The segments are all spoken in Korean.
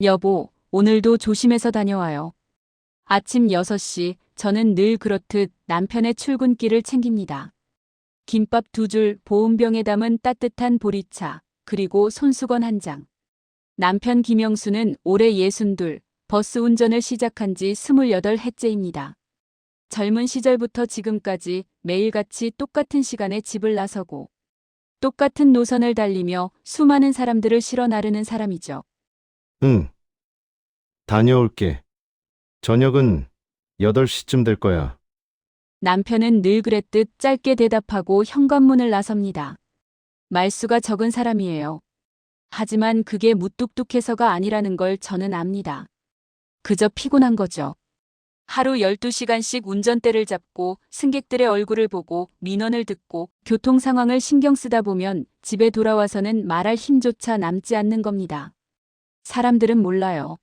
여보, 오늘도 조심해서 다녀와요. 아침 6시, 저는 늘 그렇듯 남편의 출근길을 챙깁니다. 김밥 2줄, 보온병에 담은 따뜻한 보리차, 그리고 손수건 1장. 남편 김영수는 올해 62, 버스 운전을 시작한 지 28해째입니다. 젊은 시절부터 지금까지 매일같이 똑같은 시간에 집을 나서고 똑같은 노선을 달리며 수많은 사람들을 실어 나르는 사람이죠. 응, 다녀올게. 저녁은 8시쯤 될 거야. 남편은 늘 그랬듯 짧게 대답하고 현관문을 나섭니다. 말수가 적은 사람이에요. 하지만 그게 무뚝뚝해서가 아니라는 걸 저는 압니다. 그저 피곤한 거죠. 하루 12시간씩 운전대를 잡고 승객들의 얼굴을 보고 민원을 듣고 교통 상황을 신경 쓰다 보면 집에 돌아와서는 말할 힘조차 남지 않는 겁니다. 사람들은 몰라요.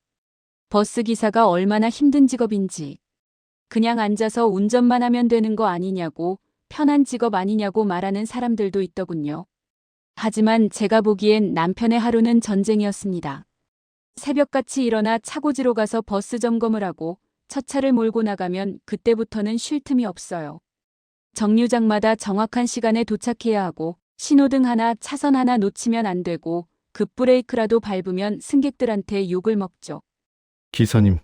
버스 기사가 얼마나 힘든 직업인지. 그냥 앉아서 운전만 하면 되는 거 아니냐고, 편한 직업 아니냐고 말하는 사람들도 있더군요. 하지만 제가 보기엔 남편의 하루는 전쟁이었습니다. 새벽같이 일어나 차고지로 가서 버스 점검을 하고 첫 차를 몰고 나가면 그때부터는 쉴 틈이 없어요. 정류장마다 정확한 시간에 도착해야 하고 신호등 하나, 차선 하나 놓치면 안 되고 급브레이크라도 밟으면 승객들한테 욕을 먹죠. 기사님,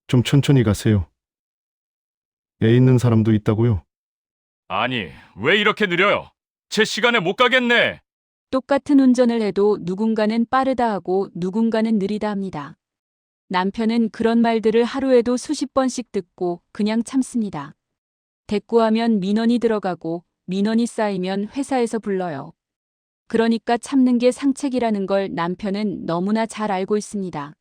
좀 천천히 가세요. 애 있는 사람도 있다고요? 아니, 왜 이렇게 느려요? 제 시간에 못 가겠네. 똑같은 운전을 해도 누군가는 빠르다 하고 누군가는 느리다 합니다. 남편은 그런 말들을 하루에도 수십 번씩 듣고 그냥 참습니다. 대꾸하면 민원이 들어가고 민원이 쌓이면 회사에서 불러요. 그러니까 참는 게 상책이라는 걸 남편은 너무나 잘 알고 있습니다.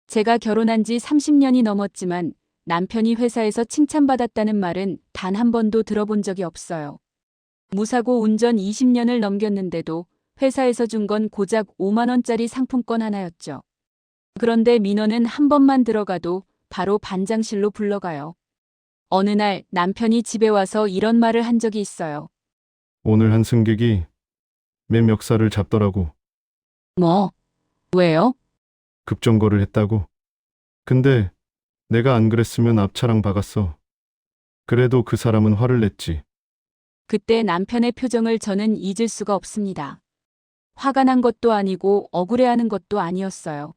제가 결혼한 지 30년이 넘었지만 남편이 회사에서 칭찬받았다는 말은 단 한 번도 들어본 적이 없어요. 무사고 운전 20년을 넘겼는데도 회사에서 준 건 고작 5만 원짜리 상품권 하나였죠. 그런데 민원은 한 번만 들어가도 바로 반장실로 불러가요. 어느 날 남편이 집에 와서 이런 말을 한 적이 있어요. 오늘 한 승객이 맨 멱살을 잡더라고. 뭐? 왜요? 급정거를 했다고. 근데 내가 안 그랬으면 앞차랑 박았어. 그래도 그 사람은 화를 냈지. 그때 남편의 표정을 저는 잊을 수가 없습니다. 화가 난 것도 아니고 억울해하는 것도 아니었어요.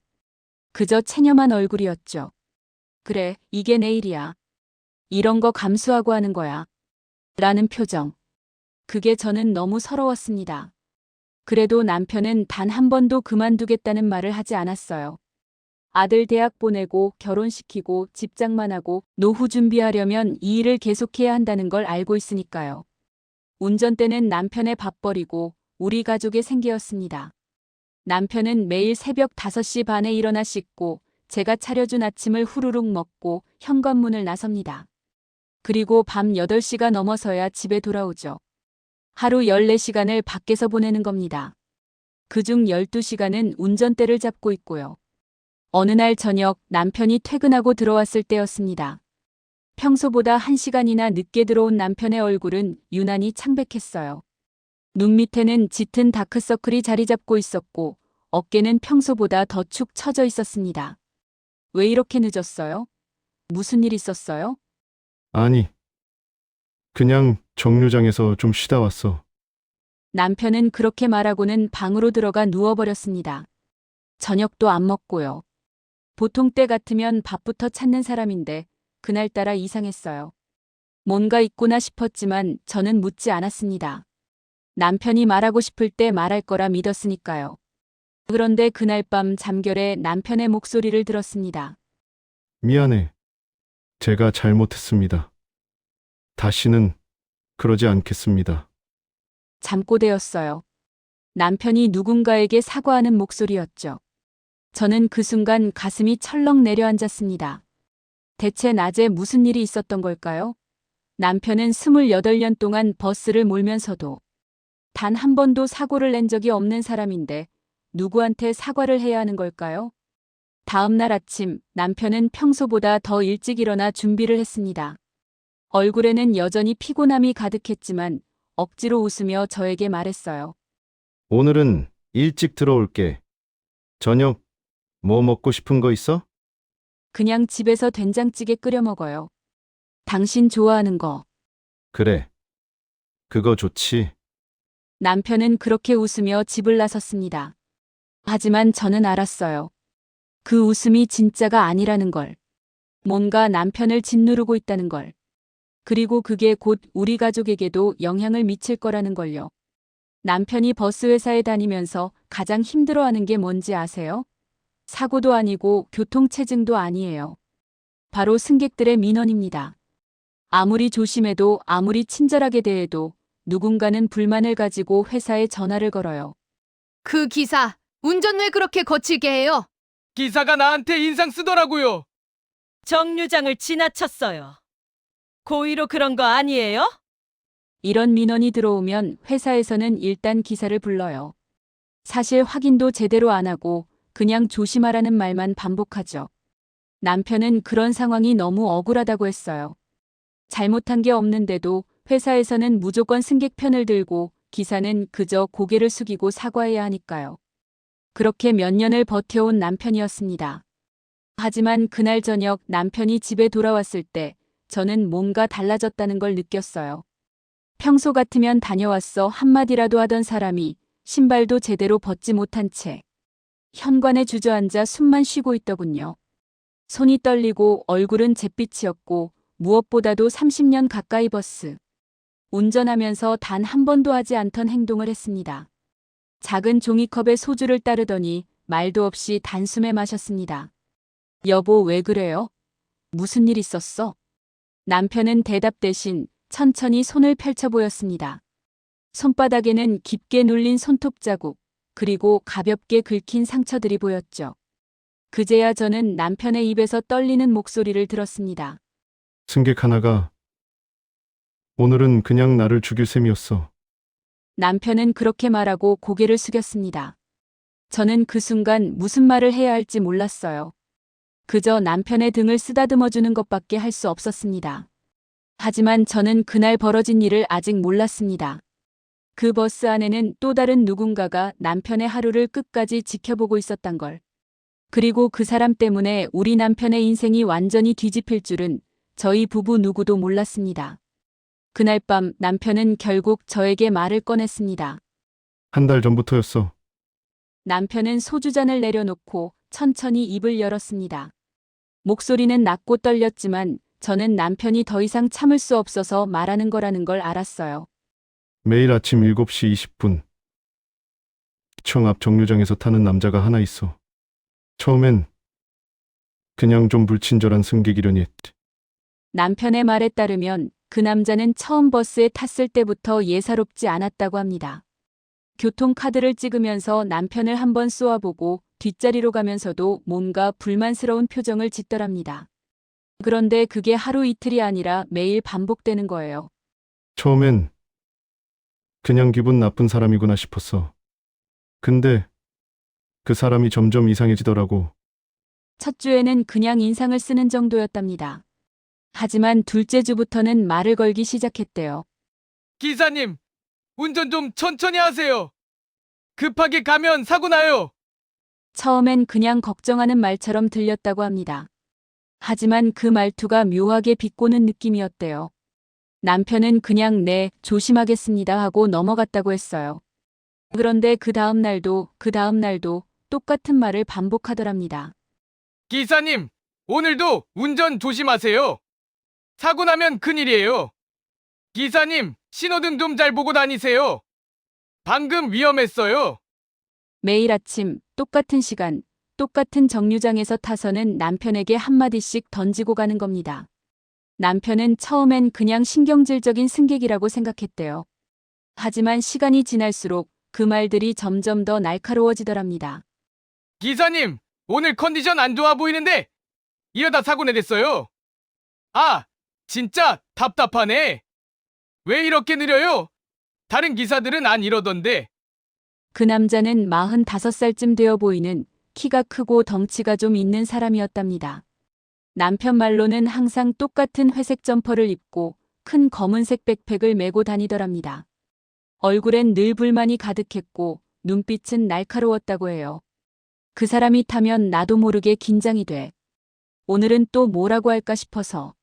그저 체념한 얼굴이었죠. 그래, 이게 내 일이야. 이런 거 감수하고 하는 거야. 라는 표정. 그게 저는 너무 서러웠습니다. 그래도 남편은 단 한 번도 그만두겠다는 말을 하지 않았어요. 아들 대학 보내고 결혼시키고 집장만 하고 노후 준비하려면 이 일을 계속해야 한다는 걸 알고 있으니까요. 운전대는 남편의 밥벌이고 우리 가족의 생계였습니다. 남편은 매일 새벽 5시 반에 일어나 씻고 제가 차려준 아침을 후루룩 먹고 현관문을 나섭니다. 그리고 밤 8시가 넘어서야 집에 돌아오죠. 하루 14시간을 밖에서 보내는 겁니다. 그중 12시간은 운전대를 잡고 있고요. 어느 날 저녁 남편이 퇴근하고 들어왔을 때였습니다. 평소보다 1시간이나 늦게 들어온 남편의 얼굴은 유난히 창백했어요. 눈 밑에는 짙은 다크서클이 자리 잡고 있었고 어깨는 평소보다 더 축 처져 있었습니다. 왜 이렇게 늦었어요? 무슨 일 있었어요? 아니, 그냥 정류장에서 좀 쉬다 왔어. 남편은 그렇게 말하고는 방으로 들어가 누워버렸습니다. 저녁도 안 먹고요. 보통 때 같으면 밥부터 찾는 사람인데 그날따라 이상했어요. 뭔가 있구나 싶었지만 저는 묻지 않았습니다. 남편이 말하고 싶을 때 말할 거라 믿었으니까요. 그런데 그날 밤 잠결에 남편의 목소리를 들었습니다. 미안해. 제가 잘못했습니다. 다시는 그러지 않겠습니다. 잠꼬대였어요. 남편이 누군가에게 사과하는 목소리였죠. 저는 그 순간 가슴이 철렁 내려앉았습니다. 대체 낮에 무슨 일이 있었던 걸까요? 남편은 28년 동안 버스를 몰면서도 단 한 번도 사고를 낸 적이 없는 사람인데 누구한테 사과를 해야 하는 걸까요? 다음 날 아침 남편은 평소보다 더 일찍 일어나 준비를 했습니다. 얼굴에는 여전히 피곤함이 가득했지만 억지로 웃으며 저에게 말했어요. 오늘은 일찍 들어올게. 저녁 뭐 먹고 싶은 거 있어? 그냥 집에서 된장찌개 끓여 먹어요. 당신 좋아하는 거. 그래. 그거 좋지. 남편은 그렇게 웃으며 집을 나섰습니다. 하지만 저는 알았어요. 그 웃음이 진짜가 아니라는 걸. 뭔가 남편을 짓누르고 있다는 걸. 그리고 그게 곧 우리 가족에게도 영향을 미칠 거라는 걸요. 남편이 버스 회사에 다니면서 가장 힘들어하는 게 뭔지 아세요? 사고도 아니고 교통체증도 아니에요. 바로 승객들의 민원입니다. 아무리 조심해도 아무리 친절하게 대해도 누군가는 불만을 가지고 회사에 전화를 걸어요. 그 기사, 운전 왜 그렇게 거칠게 해요? 기사가 나한테 인상 쓰더라고요. 정류장을 지나쳤어요. 고의로 그런 거 아니에요? 이런 민원이 들어오면 회사에서는 일단 기사를 불러요. 사실 확인도 제대로 안 하고 그냥 조심하라는 말만 반복하죠. 남편은 그런 상황이 너무 억울하다고 했어요. 잘못한 게 없는데도 회사에서는 무조건 승객 편을 들고 기사는 그저 고개를 숙이고 사과해야 하니까요. 그렇게 몇 년을 버텨온 남편이었습니다. 하지만 그날 저녁 남편이 집에 돌아왔을 때 저는 뭔가 달라졌다는 걸 느꼈어요. 평소 같으면 다녀왔어 한마디라도 하던 사람이 신발도 제대로 벗지 못한 채 현관에 주저앉아 숨만 쉬고 있더군요. 손이 떨리고 얼굴은 잿빛이었고 무엇보다도 30년 가까이 버스 운전하면서 단 한 번도 하지 않던 행동을 했습니다. 작은 종이컵에 소주를 따르더니 말도 없이 단숨에 마셨습니다. 여보, 왜 그래요? 무슨 일 있었어? 남편은 대답 대신 천천히 손을 펼쳐 보였습니다. 손바닥에는 깊게 눌린 손톱 자국, 그리고 가볍게 긁힌 상처들이 보였죠. 그제야 저는 남편의 입에서 떨리는 목소리를 들었습니다. 승객 하나가 오늘은 그냥 나를 죽일 셈이었어. 남편은 그렇게 말하고 고개를 숙였습니다. 저는 그 순간 무슨 말을 해야 할지 몰랐어요. 그저 남편의 등을 쓰다듬어 주는 것밖에 할 수 없었습니다. 하지만 저는 그날 벌어진 일을 아직 몰랐습니다. 그 버스 안에는 또 다른 누군가가 남편의 하루를 끝까지 지켜보고 있었단 걸. 그리고 그 사람 때문에 우리 남편의 인생이 완전히 뒤집힐 줄은 저희 부부 누구도 몰랐습니다. 그날 밤 남편은 결국 저에게 말을 꺼냈습니다. 한 달 전부터였어. 남편은 소주잔을 내려놓고 천천히 입을 열었습니다. 목소리는 낮고 떨렸지만 저는 남편이 더 이상 참을 수 없어서 말하는 거라는 걸 알았어요. 매일 아침 7시 20분. 청 앞 정류장에서 타는 남자가 하나 있어. 처음엔 그냥 좀 불친절한 승객이려니 했지. 남편의 말에 따르면 그 남자는 처음 버스에 탔을 때부터 예사롭지 않았다고 합니다. 교통카드를 찍으면서 남편을 한번 쏘아보고 뒷자리로 가면서도 뭔가 불만스러운 표정을 짓더랍니다. 그런데 그게 하루 이틀이 아니라 매일 반복되는 거예요. 처음엔 그냥 기분 나쁜 사람이구나 싶었어. 근데 그 사람이 점점 이상해지더라고. 첫 주에는 그냥 인상을 쓰는 정도였답니다. 하지만 둘째 주부터는 말을 걸기 시작했대요. 기사님, 운전 좀 천천히 하세요. 급하게 가면 사고 나요. 처음엔 그냥 걱정하는 말처럼 들렸다고 합니다. 하지만 그 말투가 묘하게 비꼬는 느낌이었대요. 남편은 그냥 네, 조심하겠습니다 하고 넘어갔다고 했어요. 그런데 그 다음 날도 똑같은 말을 반복하더랍니다. 기사님, 오늘도 운전 조심하세요. 사고 나면 큰일이에요. 기사님, 신호등 좀 잘 보고 다니세요. 방금 위험했어요. 매일 아침 똑같은 시간, 똑같은 정류장에서 타서는 남편에게 한마디씩 던지고 가는 겁니다. 남편은 처음엔 그냥 신경질적인 승객이라고 생각했대요. 하지만 시간이 지날수록 그 말들이 점점 더 날카로워지더랍니다. 기사님, 오늘 컨디션 안 좋아 보이는데 이러다 사고 내겠어요. 아, 진짜 답답하네. 왜 이렇게 느려요? 다른 기사들은 안 이러던데. 그 남자는 45살쯤 되어 보이는 키가 크고 덩치가 좀 있는 사람이었답니다. 남편 말로는 항상 똑같은 회색 점퍼를 입고 큰 검은색 백팩을 메고 다니더랍니다. 얼굴엔 늘 불만이 가득했고 눈빛은 날카로웠다고 해요. 그 사람이 타면 나도 모르게 긴장이 돼. 오늘은 또 뭐라고 할까 싶어서.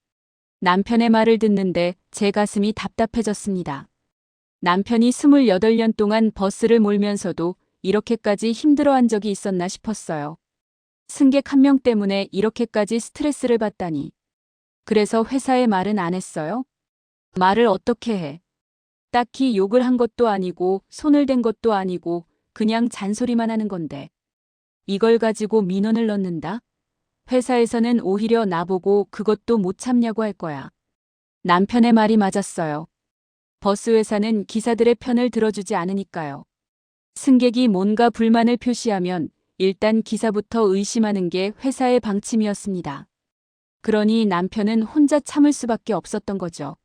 남편의 말을 듣는데 제 가슴이 답답해졌습니다. 남편이 28년 동안 버스를 몰면서도 이렇게까지 힘들어한 적이 있었나 싶었어요. 승객 한 명 때문에 이렇게까지 스트레스를 받다니. 그래서 회사에 말은 안 했어요? 말을 어떻게 해? 딱히 욕을 한 것도 아니고 손을 댄 것도 아니고 그냥 잔소리만 하는 건데. 이걸 가지고 민원을 넣는다? 회사에서는 오히려 나보고 그것도 못 참냐고 할 거야. 남편의 말이 맞았어요. 버스 회사는 기사들의 편을 들어주지 않으니까요. 승객이 뭔가 불만을 표시하면 일단 기사부터 의심하는 게 회사의 방침이었습니다. 그러니 남편은 혼자 참을 수밖에 없었던 거죠.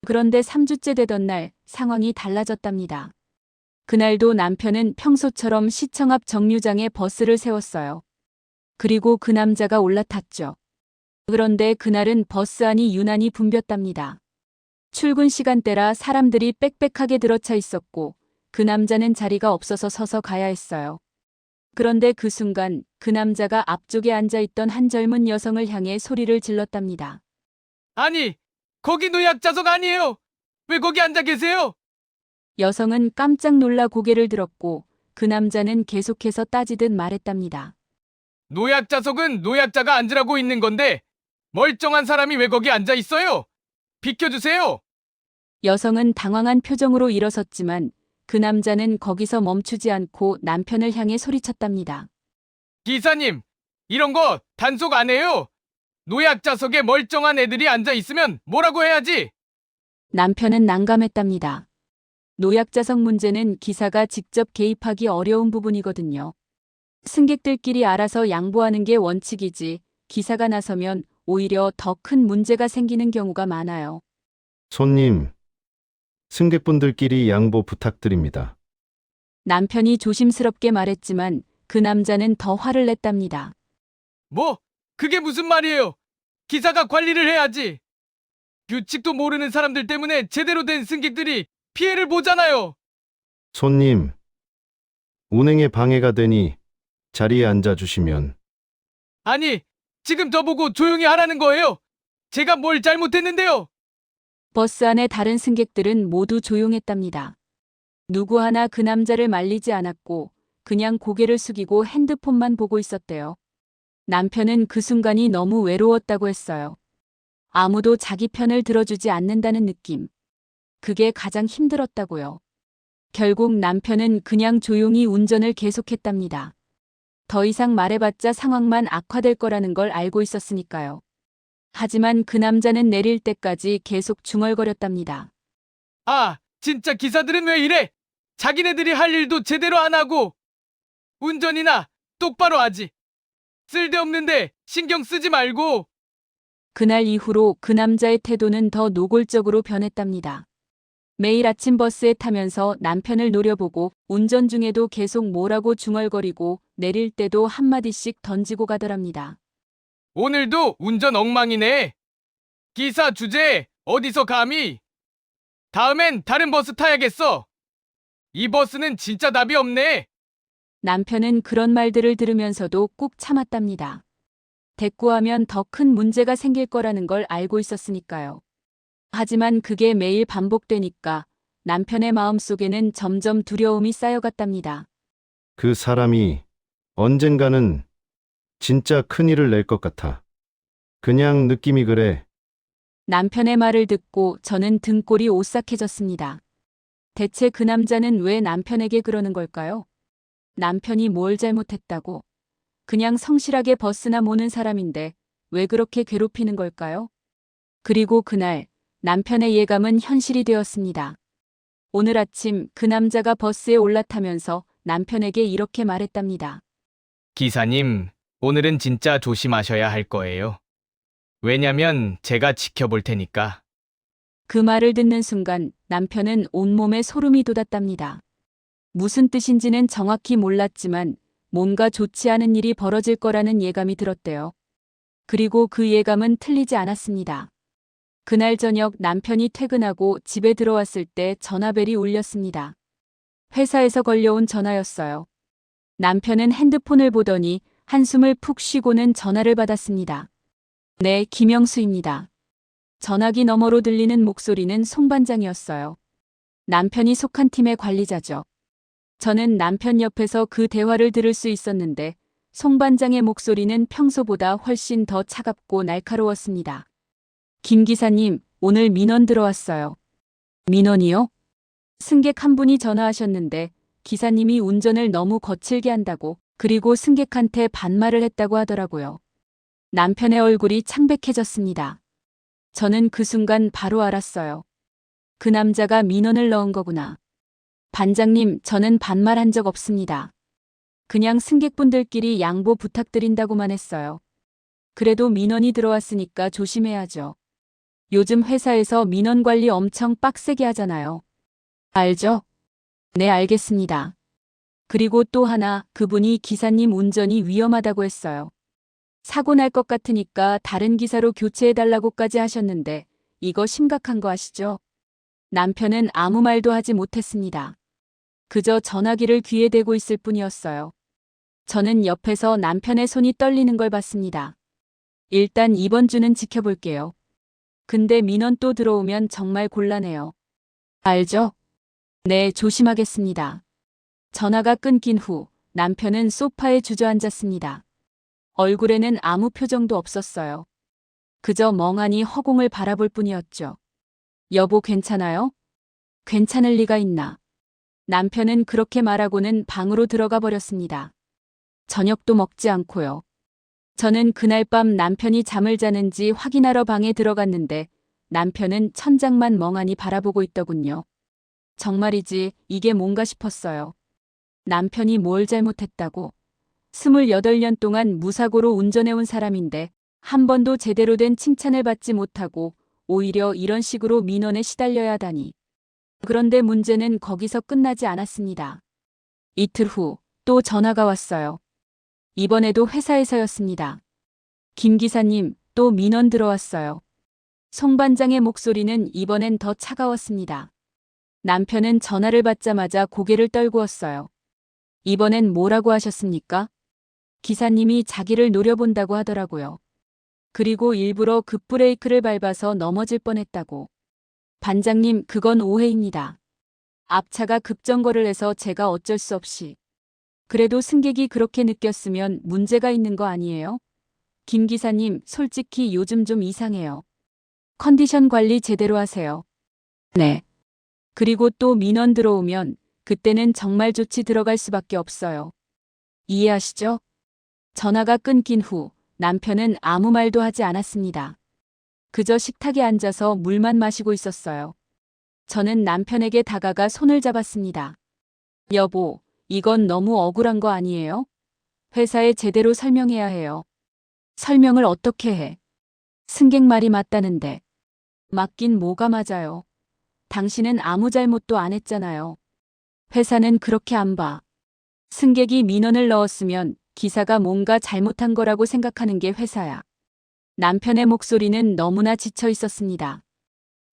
그런데 3주째 되던 날 상황이 달라졌답니다. 그날도 남편은 평소처럼 시청 앞 정류장에 버스를 세웠어요. 그리고 그 남자가 올라탔죠. 그런데 그날은 버스 안이 유난히 붐볐답니다. 출근 시간대라 사람들이 빽빽하게 들어차 있었고 그 남자는 자리가 없어서 서서 가야 했어요. 그런데 그 순간 그 남자가 앞쪽에 앉아있던 한 젊은 여성을 향해 소리를 질렀답니다. 아니, 거기 노약자석 아니에요. 왜 거기 앉아 계세요? 여성은 깜짝 놀라 고개를 들었고 그 남자는 계속해서 따지듯 말했답니다. 노약자석은 노약자가 앉으라고 있는 건데 멀쩡한 사람이 왜 거기 앉아 있어요? 비켜주세요. 여성은 당황한 표정으로 일어섰지만 그 남자는 거기서 멈추지 않고 남편을 향해 소리쳤답니다. 기사님, 이런 거 단속 안 해요. 노약자석에 멀쩡한 애들이 앉아 있으면 뭐라고 해야지. 남편은 난감했답니다. 노약자석 문제는 기사가 직접 개입하기 어려운 부분이거든요. 승객들끼리 알아서 양보하는 게 원칙이지 기사가 나서면 오히려 더 큰 문제가 생기는 경우가 많아요. 손님, 승객분들끼리 양보 부탁드립니다. 남편이 조심스럽게 말했지만 그 남자는 더 화를 냈답니다. 뭐? 그게 무슨 말이에요? 기사가 관리를 해야지. 규칙도 모르는 사람들 때문에 제대로 된 승객들이 피해를 보잖아요. 손님, 운행에 방해가 되니 자리에 앉아주시면. 아니, 지금 저보고 조용히 하라는 거예요. 제가 뭘 잘못했는데요. 버스 안의 다른 승객들은 모두 조용했답니다. 누구 하나 그 남자를 말리지 않았고 그냥 고개를 숙이고 핸드폰만 보고 있었대요. 남편은 그 순간이 너무 외로웠다고 했어요. 아무도 자기 편을 들어주지 않는다는 느낌. 그게 가장 힘들었다고요. 결국 남편은 그냥 조용히 운전을 계속했답니다. 더 이상 말해봤자 상황만 악화될 거라는 걸 알고 있었으니까요. 하지만 그 남자는 내릴 때까지 계속 중얼거렸답니다. 아, 진짜 기사들은 왜 이래? 자기네들이 할 일도 제대로 안 하고 운전이나 똑바로 하지. 쓸데없는데 신경 쓰지 말고. 그날 이후로 그 남자의 태도는 더 노골적으로 변했답니다. 매일 아침 버스에 타면서 남편을 노려보고 운전 중에도 계속 뭐라고 중얼거리고 내릴 때도 한마디씩 던지고 가더랍니다. 오늘도 운전 엉망이네. 기사 주제 어디서 감히? 다음엔 다른 버스 타야겠어. 이 버스는 진짜 답이 없네. 남편은 그런 말들을 들으면서도 꾹 참았답니다. 대꾸하면 더 큰 문제가 생길 거라는 걸 알고 있었으니까요. 하지만 그게 매일 반복되니까 남편의 마음속에는 점점 두려움이 쌓여갔답니다. 그 사람이 언젠가는 진짜 큰일을 낼 것 같아. 그냥 느낌이 그래. 남편의 말을 듣고 저는 등골이 오싹해졌습니다. 대체 그 남자는 왜 남편에게 그러는 걸까요? 남편이 뭘 잘못했다고? 그냥 성실하게 버스나 모는 사람인데 왜 그렇게 괴롭히는 걸까요? 그리고 그날 남편의 예감은 현실이 되었습니다. 오늘 아침 그 남자가 버스에 올라타면서 남편에게 이렇게 말했답니다. 기사님, 오늘은 진짜 조심하셔야 할 거예요. 왜냐면 제가 지켜볼 테니까. 그 말을 듣는 순간 남편은 온몸에 소름이 돋았답니다. 무슨 뜻인지는 정확히 몰랐지만 뭔가 좋지 않은 일이 벌어질 거라는 예감이 들었대요. 그리고 그 예감은 틀리지 않았습니다. 그날 저녁 남편이 퇴근하고 집에 들어왔을 때 전화벨이 울렸습니다. 회사에서 걸려온 전화였어요. 남편은 핸드폰을 보더니 한숨을 푹 쉬고는 전화를 받았습니다. 네, 김영수입니다. 전화기 너머로 들리는 목소리는 송 반장이었어요. 남편이 속한 팀의 관리자죠. 저는 남편 옆에서 그 대화를 들을 수 있었는데 송 반장의 목소리는 평소보다 훨씬 더 차갑고 날카로웠습니다. 김 기사님, 오늘 민원 들어왔어요. 민원이요? 승객 한 분이 전화하셨는데 기사님이 운전을 너무 거칠게 한다고, 그리고 승객한테 반말을 했다고 하더라고요. 남편의 얼굴이 창백해졌습니다. 저는 그 순간 바로 알았어요. 그 남자가 민원을 넣은 거구나. 반장님, 저는 반말한 적 없습니다. 그냥 승객분들끼리 양보 부탁드린다고만 했어요. 그래도 민원이 들어왔으니까 조심해야죠. 요즘 회사에서 민원 관리 엄청 빡세게 하잖아요. 알죠? 네, 알겠습니다. 그리고 또 하나, 그분이 기사님 운전이 위험하다고 했어요. 사고 날 것 같으니까 다른 기사로 교체해달라고까지 하셨는데 이거 심각한 거 아시죠? 남편은 아무 말도 하지 못했습니다. 그저 전화기를 귀에 대고 있을 뿐이었어요. 저는 옆에서 남편의 손이 떨리는 걸 봤습니다. 일단 이번 주는 지켜볼게요. 근데 민원 또 들어오면 정말 곤란해요. 알죠? 네, 조심하겠습니다. 전화가 끊긴 후 남편은 소파에 주저앉았습니다. 얼굴에는 아무 표정도 없었어요. 그저 멍하니 허공을 바라볼 뿐이었죠. 여보, 괜찮아요? 괜찮을 리가 있나? 남편은 그렇게 말하고는 방으로 들어가 버렸습니다. 저녁도 먹지 않고요. 저는 그날 밤 남편이 잠을 자는지 확인하러 방에 들어갔는데 남편은 천장만 멍하니 바라보고 있더군요. 정말이지, 이게 뭔가 싶었어요. 남편이 뭘 잘못했다고? 28년 동안 무사고로 운전해온 사람인데 한 번도 제대로 된 칭찬을 받지 못하고 오히려 이런 식으로 민원에 시달려야 하다니. 그런데 문제는 거기서 끝나지 않았습니다. 이틀 후 또 전화가 왔어요. 이번에도 회사에서였습니다. 김 기사님, 또 민원 들어왔어요. 송 반장의 목소리는 이번엔 더 차가웠습니다. 남편은 전화를 받자마자 고개를 떨구었어요. 이번엔 뭐라고 하셨습니까? 기사님이 자기를 노려본다고 하더라고요. 그리고 일부러 급브레이크를 밟아서 넘어질 뻔했다고. 반장님, 그건 오해입니다. 앞차가 급정거를 해서 제가 어쩔 수 없이. 그래도 승객이 그렇게 느꼈으면 문제가 있는 거 아니에요? 김 기사님, 솔직히 요즘 좀 이상해요. 컨디션 관리 제대로 하세요. 네. 그리고 또 민원 들어오면 그때는 정말 조치 들어갈 수밖에 없어요. 이해하시죠? 전화가 끊긴 후 남편은 아무 말도 하지 않았습니다. 그저 식탁에 앉아서 물만 마시고 있었어요. 저는 남편에게 다가가 손을 잡았습니다. 여보, 이건 너무 억울한 거 아니에요? 회사에 제대로 설명해야 해요. 설명을 어떻게 해? 승객 말이 맞다는데. 맞긴 뭐가 맞아요. 당신은 아무 잘못도 안 했잖아요. 회사는 그렇게 안 봐. 승객이 민원을 넣었으면 기사가 뭔가 잘못한 거라고 생각하는 게 회사야. 남편의 목소리는 너무나 지쳐 있었습니다.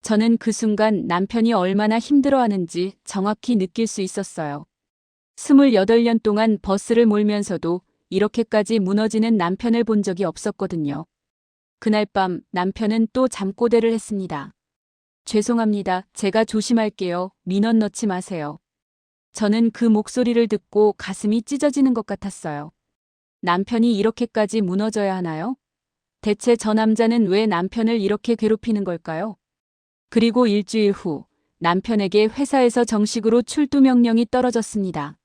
저는 그 순간 남편이 얼마나 힘들어하는지 정확히 느낄 수 있었어요. 28년 동안 버스를 몰면서도 이렇게까지 무너지는 남편을 본 적이 없었거든요. 그날 밤 남편은 또 잠꼬대를 했습니다. 죄송합니다. 제가 조심할게요. 민원 넣지 마세요. 저는 그 목소리를 듣고 가슴이 찢어지는 것 같았어요. 남편이 이렇게까지 무너져야 하나요? 대체 저 남자는 왜 남편을 이렇게 괴롭히는 걸까요? 그리고 일주일 후 남편에게 회사에서 정식으로 출두 명령이 떨어졌습니다.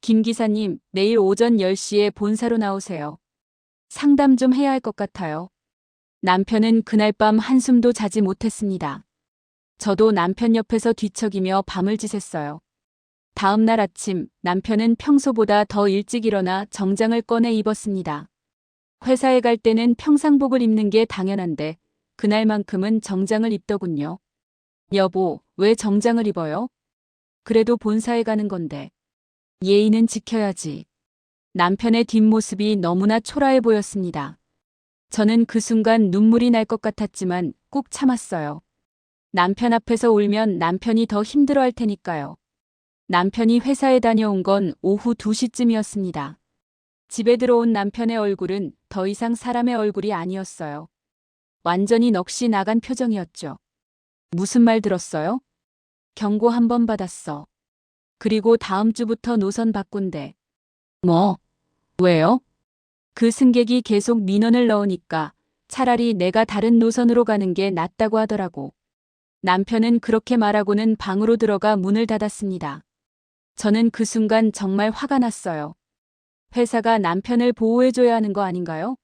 김 기사님, 내일 오전 10시에 본사로 나오세요. 상담 좀 해야 할 것 같아요. 남편은 그날 밤 한숨도 자지 못했습니다. 저도 남편 옆에서 뒤척이며 밤을 지샜어요. 다음 날 아침 남편은 평소보다 더 일찍 일어나 정장을 꺼내 입었습니다. 회사에 갈 때는 평상복을 입는 게 당연한데 그날만큼은 정장을 입더군요. 여보, 왜 정장을 입어요? 그래도 본사에 가는 건데. 예의는 지켜야지. 남편의 뒷모습이 너무나 초라해 보였습니다. 저는 그 순간 눈물이 날 것 같았지만 꾹 참았어요. 남편 앞에서 울면 남편이 더 힘들어할 테니까요. 남편이 회사에 다녀온 건 오후 2시쯤이었습니다. 집에 들어온 남편의 얼굴은 더 이상 사람의 얼굴이 아니었어요. 완전히 넋이 나간 표정이었죠. 무슨 말 들었어요? 경고 한 번 받았어. 그리고 다음 주부터 노선 바꾼대. 뭐? 왜요? 그 승객이 계속 민원을 넣으니까 차라리 내가 다른 노선으로 가는 게 낫다고 하더라고. 남편은 그렇게 말하고는 방으로 들어가 문을 닫았습니다. 저는 그 순간 정말 화가 났어요. 회사가 남편을 보호해줘야 하는 거 아닌가요?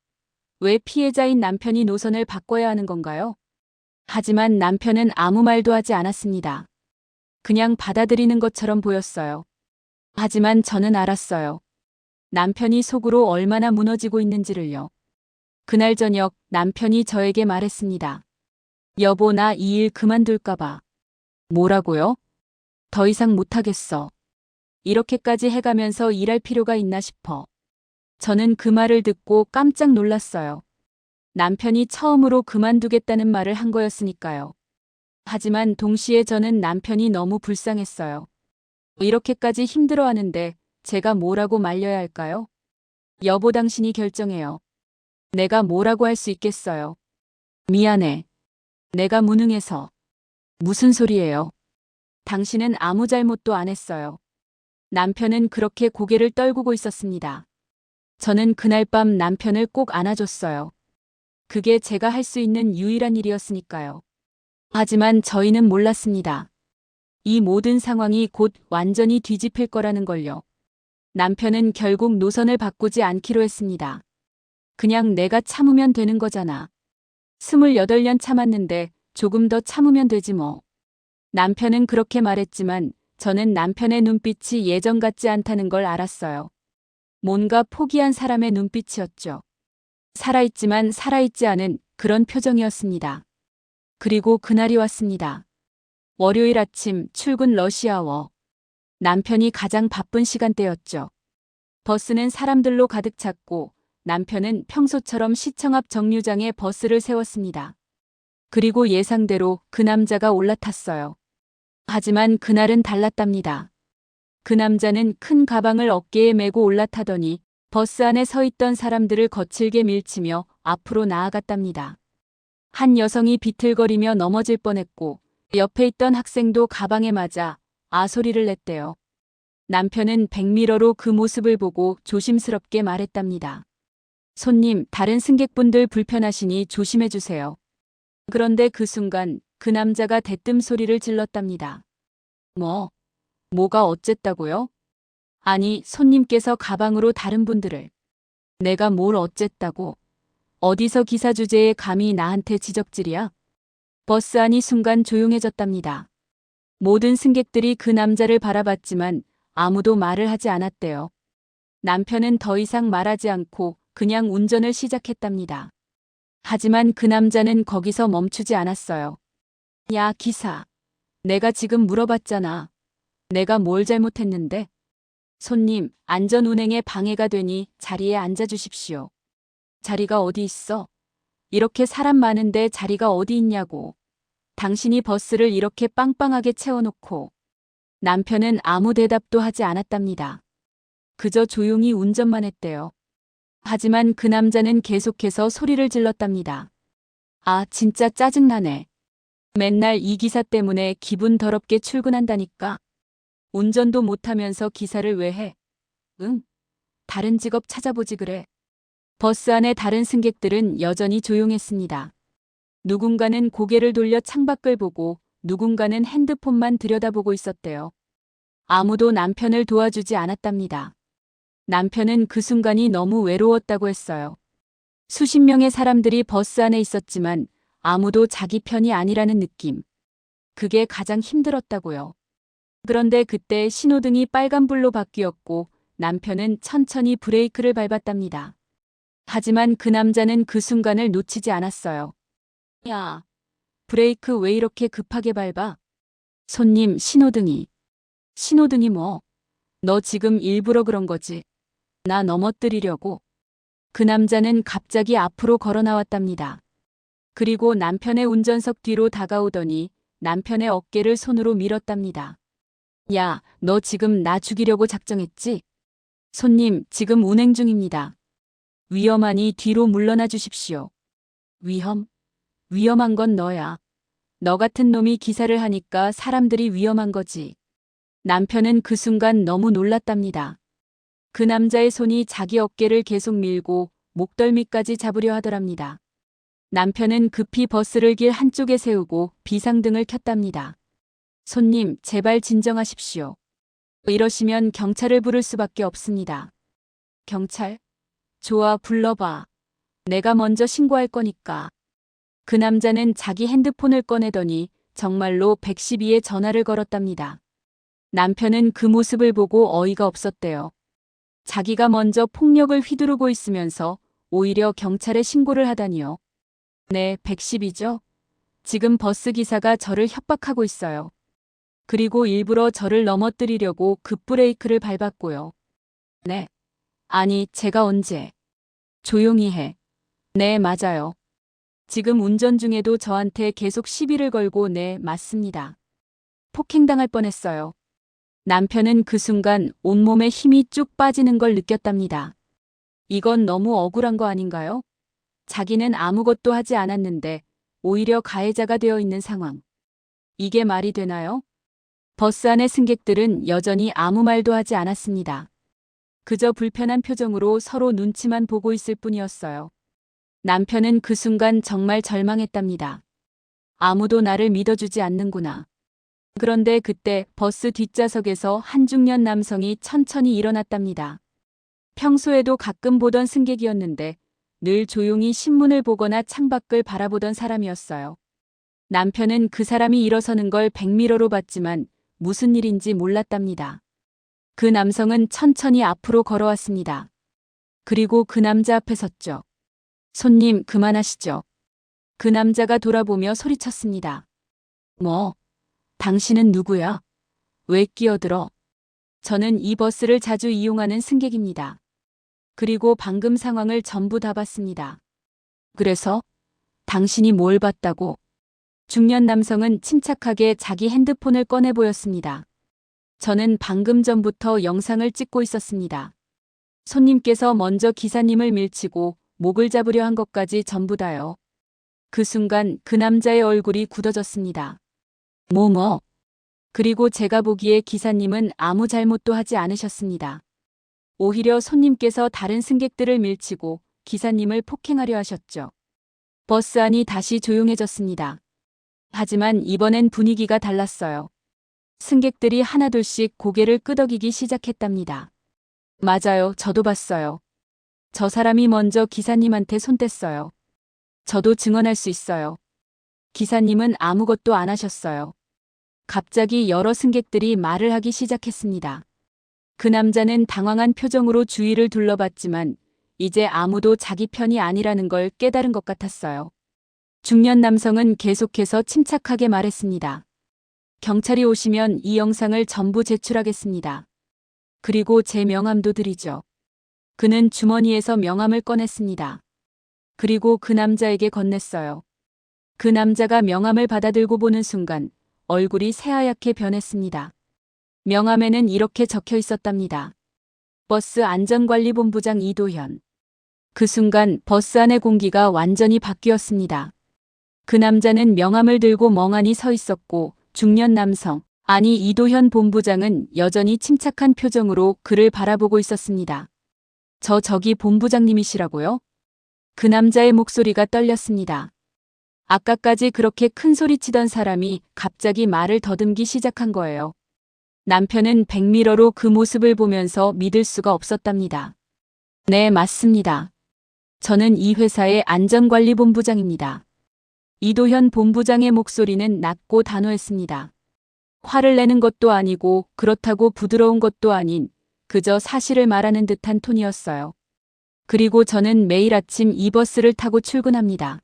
왜 피해자인 남편이 노선을 바꿔야 하는 건가요? 하지만 남편은 아무 말도 하지 않았습니다. 그냥 받아들이는 것처럼 보였어요. 하지만 저는 알았어요. 남편이 속으로 얼마나 무너지고 있는지를요. 그날 저녁 남편이 저에게 말했습니다. 여보, 나 이 일 그만둘까봐. 뭐라고요? 더 이상 못하겠어. 이렇게까지 해가면서 일할 필요가 있나 싶어. 저는 그 말을 듣고 깜짝 놀랐어요. 남편이 처음으로 그만두겠다는 말을 한 거였으니까요. 하지만 동시에 저는 남편이 너무 불쌍했어요. 이렇게까지 힘들어하는데 제가 뭐라고 말려야 할까요? 여보, 당신이 결정해요. 내가 뭐라고 할 수 있겠어요. 미안해. 내가 무능해서. 무슨 소리예요? 당신은 아무 잘못도 안 했어요. 남편은 그렇게 고개를 떨구고 있었습니다. 저는 그날 밤 남편을 꼭 안아줬어요. 그게 제가 할 수 있는 유일한 일이었으니까요. 하지만 저희는 몰랐습니다. 이 모든 상황이 곧 완전히 뒤집힐 거라는 걸요. 남편은 결국 노선을 바꾸지 않기로 했습니다. 그냥 내가 참으면 되는 거잖아. 28년 참았는데 조금 더 참으면 되지 뭐. 남편은 그렇게 말했지만 저는 남편의 눈빛이 예전 같지 않다는 걸 알았어요. 뭔가 포기한 사람의 눈빛이었죠. 살아있지만 살아있지 않은 그런 표정이었습니다. 그리고 그날이 왔습니다. 월요일 아침 출근 러시아워. 남편이 가장 바쁜 시간대였죠. 버스는 사람들로 가득 찼고 남편은 평소처럼 시청 앞 정류장에 버스를 세웠습니다. 그리고 예상대로 그 남자가 올라탔어요. 하지만 그날은 달랐답니다. 그 남자는 큰 가방을 어깨에 메고 올라타더니 버스 안에 서 있던 사람들을 거칠게 밀치며 앞으로 나아갔답니다. 한 여성이 비틀거리며 넘어질 뻔했고 옆에 있던 학생도 가방에 맞아 아 소리를 냈대요. 남편은 백미러로 그 모습을 보고 조심스럽게 말했답니다. 손님, 다른 승객분들 불편하시니 조심해 주세요. 그런데 그 순간 그 남자가 대뜸 소리를 질렀답니다. 뭐가 어쨌다고요? 아니, 손님께서 가방으로 다른 분들을. 내가 뭘 어쨌다고? 어디서 기사 주제에 감히 나한테 지적질이야? 버스 안이 순간 조용해졌답니다. 모든 승객들이 그 남자를 바라봤지만 아무도 말을 하지 않았대요. 남편은 더 이상 말하지 않고 그냥 운전을 시작했답니다. 하지만 그 남자는 거기서 멈추지 않았어요. 야, 기사. 내가 지금 물어봤잖아. 내가 뭘 잘못했는데? 손님, 안전운행에 방해가 되니 자리에 앉아주십시오. 자리가 어디 있어? 이렇게 사람 많은데 자리가 어디 있냐고. 당신이 버스를 이렇게 빵빵하게 채워놓고. 남편은 아무 대답도 하지 않았답니다. 그저 조용히 운전만 했대요. 하지만 그 남자는 계속해서 소리를 질렀답니다. 아, 진짜 짜증나네. 맨날 이 기사 때문에 기분 더럽게 출근한다니까. 운전도 못하면서 기사를 왜 해? 응? 다른 직업 찾아보지 그래. 버스 안의 다른 승객들은 여전히 조용했습니다. 누군가는 고개를 돌려 창밖을 보고 누군가는 핸드폰만 들여다보고 있었대요. 아무도 남편을 도와주지 않았답니다. 남편은 그 순간이 너무 외로웠다고 했어요. 수십 명의 사람들이 버스 안에 있었지만 아무도 자기 편이 아니라는 느낌. 그게 가장 힘들었다고요. 그런데 그때 신호등이 빨간불로 바뀌었고 남편은 천천히 브레이크를 밟았답니다. 하지만 그 남자는 그 순간을 놓치지 않았어요. 야, 브레이크 왜 이렇게 급하게 밟아? 손님, 신호등이. 신호등이 뭐? 너 지금 일부러 그런 거지? 나 넘어뜨리려고. 그 남자는 갑자기 앞으로 걸어 나왔답니다. 그리고 남편의 운전석 뒤로 다가오더니 남편의 어깨를 손으로 밀었답니다. 야, 너 지금 나 죽이려고 작정했지? 손님, 지금 운행 중입니다. 위험하니 뒤로 물러나 주십시오. 위험한 건 너야. 너 같은 놈이 기사를 하니까 사람들이 위험한 거지. 남편은 그 순간 너무 놀랐답니다. 그 남자의 손이 자기 어깨를 계속 밀고 목덜미까지 잡으려 하더랍니다. 남편은 급히 버스를 길 한쪽에 세우고 비상등을 켰답니다. 손님, 제발 진정하십시오. 이러시면 경찰을 부를 수밖에 없습니다. 경찰? 좋아, 불러봐. 내가 먼저 신고할 거니까. 그 남자는 자기 핸드폰을 꺼내더니 정말로 112에 전화를 걸었답니다. 남편은 그 모습을 보고 어이가 없었대요. 자기가 먼저 폭력을 휘두르고 있으면서 오히려 경찰에 신고를 하다니요. 네, 112죠. 지금 버스 기사가 저를 협박하고 있어요. 그리고 일부러 저를 넘어뜨리려고 급브레이크를 밟았고요. 네. 아니, 제가 언제? 조용히 해. 네, 맞아요. 지금 운전 중에도 저한테 계속 시비를 걸고 네, 맞습니다. 폭행당할 뻔했어요. 남편은 그 순간 온몸에 힘이 쭉 빠지는 걸 느꼈답니다. 이건 너무 억울한 거 아닌가요? 자기는 아무것도 하지 않았는데 오히려 가해자가 되어 있는 상황. 이게 말이 되나요? 버스 안의 승객들은 여전히 아무 말도 하지 않았습니다. 그저 불편한 표정으로 서로 눈치만 보고 있을 뿐이었어요. 남편은 그 순간 정말 절망했답니다. 아무도 나를 믿어주지 않는구나. 그런데 그때 버스 뒷좌석에서 한 중년 남성이 천천히 일어났답니다. 평소에도 가끔 보던 승객이었는데 늘 조용히 신문을 보거나 창밖을 바라보던 사람이었어요. 남편은 그 사람이 일어서는 걸 백미러로 봤지만 무슨 일인지 몰랐답니다. 그 남성은 천천히 앞으로 걸어왔습니다. 그리고 그 남자 앞에 섰죠. 손님, 그만하시죠. 그 남자가 돌아보며 소리쳤습니다. 뭐? 당신은 누구야? 왜 끼어들어? 저는 이 버스를 자주 이용하는 승객입니다. 그리고 방금 상황을 전부 다 봤습니다. 그래서? 당신이 뭘 봤다고? 중년 남성은 침착하게 자기 핸드폰을 꺼내 보였습니다. 저는 방금 전부터 영상을 찍고 있었습니다. 손님께서 먼저 기사님을 밀치고 목을 잡으려 한 것까지 전부 다요. 그 순간 그 남자의 얼굴이 굳어졌습니다. 뭐? 그리고 제가 보기에 기사님은 아무 잘못도 하지 않으셨습니다. 오히려 손님께서 다른 승객들을 밀치고 기사님을 폭행하려 하셨죠. 버스 안이 다시 조용해졌습니다. 하지만 이번엔 분위기가 달랐어요. 승객들이 하나둘씩 고개를 끄덕이기 시작했답니다. 맞아요, 저도 봤어요. 저 사람이 먼저 기사님한테 손댔어요. 저도 증언할 수 있어요. 기사님은 아무것도 안 하셨어요. 갑자기 여러 승객들이 말을 하기 시작했습니다. 그 남자는 당황한 표정으로 주위를 둘러봤지만 이제 아무도 자기 편이 아니라는 걸 깨달은 것 같았어요. 중년 남성은 계속해서 침착하게 말했습니다. 경찰이 오시면 이 영상을 전부 제출하겠습니다. 그리고 제 명함도 드리죠. 그는 주머니에서 명함을 꺼냈습니다. 그리고 그 남자에게 건넸어요. 그 남자가 명함을 받아들고 보는 순간 얼굴이 새하얗게 변했습니다. 명함에는 이렇게 적혀 있었답니다. 버스 안전관리본부장 이도현. 그 순간 버스 안의 공기가 완전히 바뀌었습니다. 그 남자는 명함을 들고 멍하니 서 있었고 중년 남성, 아니 이도현 본부장은 여전히 침착한 표정으로 그를 바라보고 있었습니다. 저기 본부장님이시라고요? 그 남자의 목소리가 떨렸습니다. 아까까지 그렇게 큰 소리 치던 사람이 갑자기 말을 더듬기 시작한 거예요. 남편은 백미러로 그 모습을 보면서 믿을 수가 없었답니다. 네, 맞습니다. 저는 이 회사의 안전관리본부장입니다. 이도현 본부장의 목소리는 낮고 단호했습니다. 화를 내는 것도 아니고 그렇다고 부드러운 것도 아닌 그저 사실을 말하는 듯한 톤이었어요. 그리고 저는 매일 아침 이 버스를 타고 출근합니다.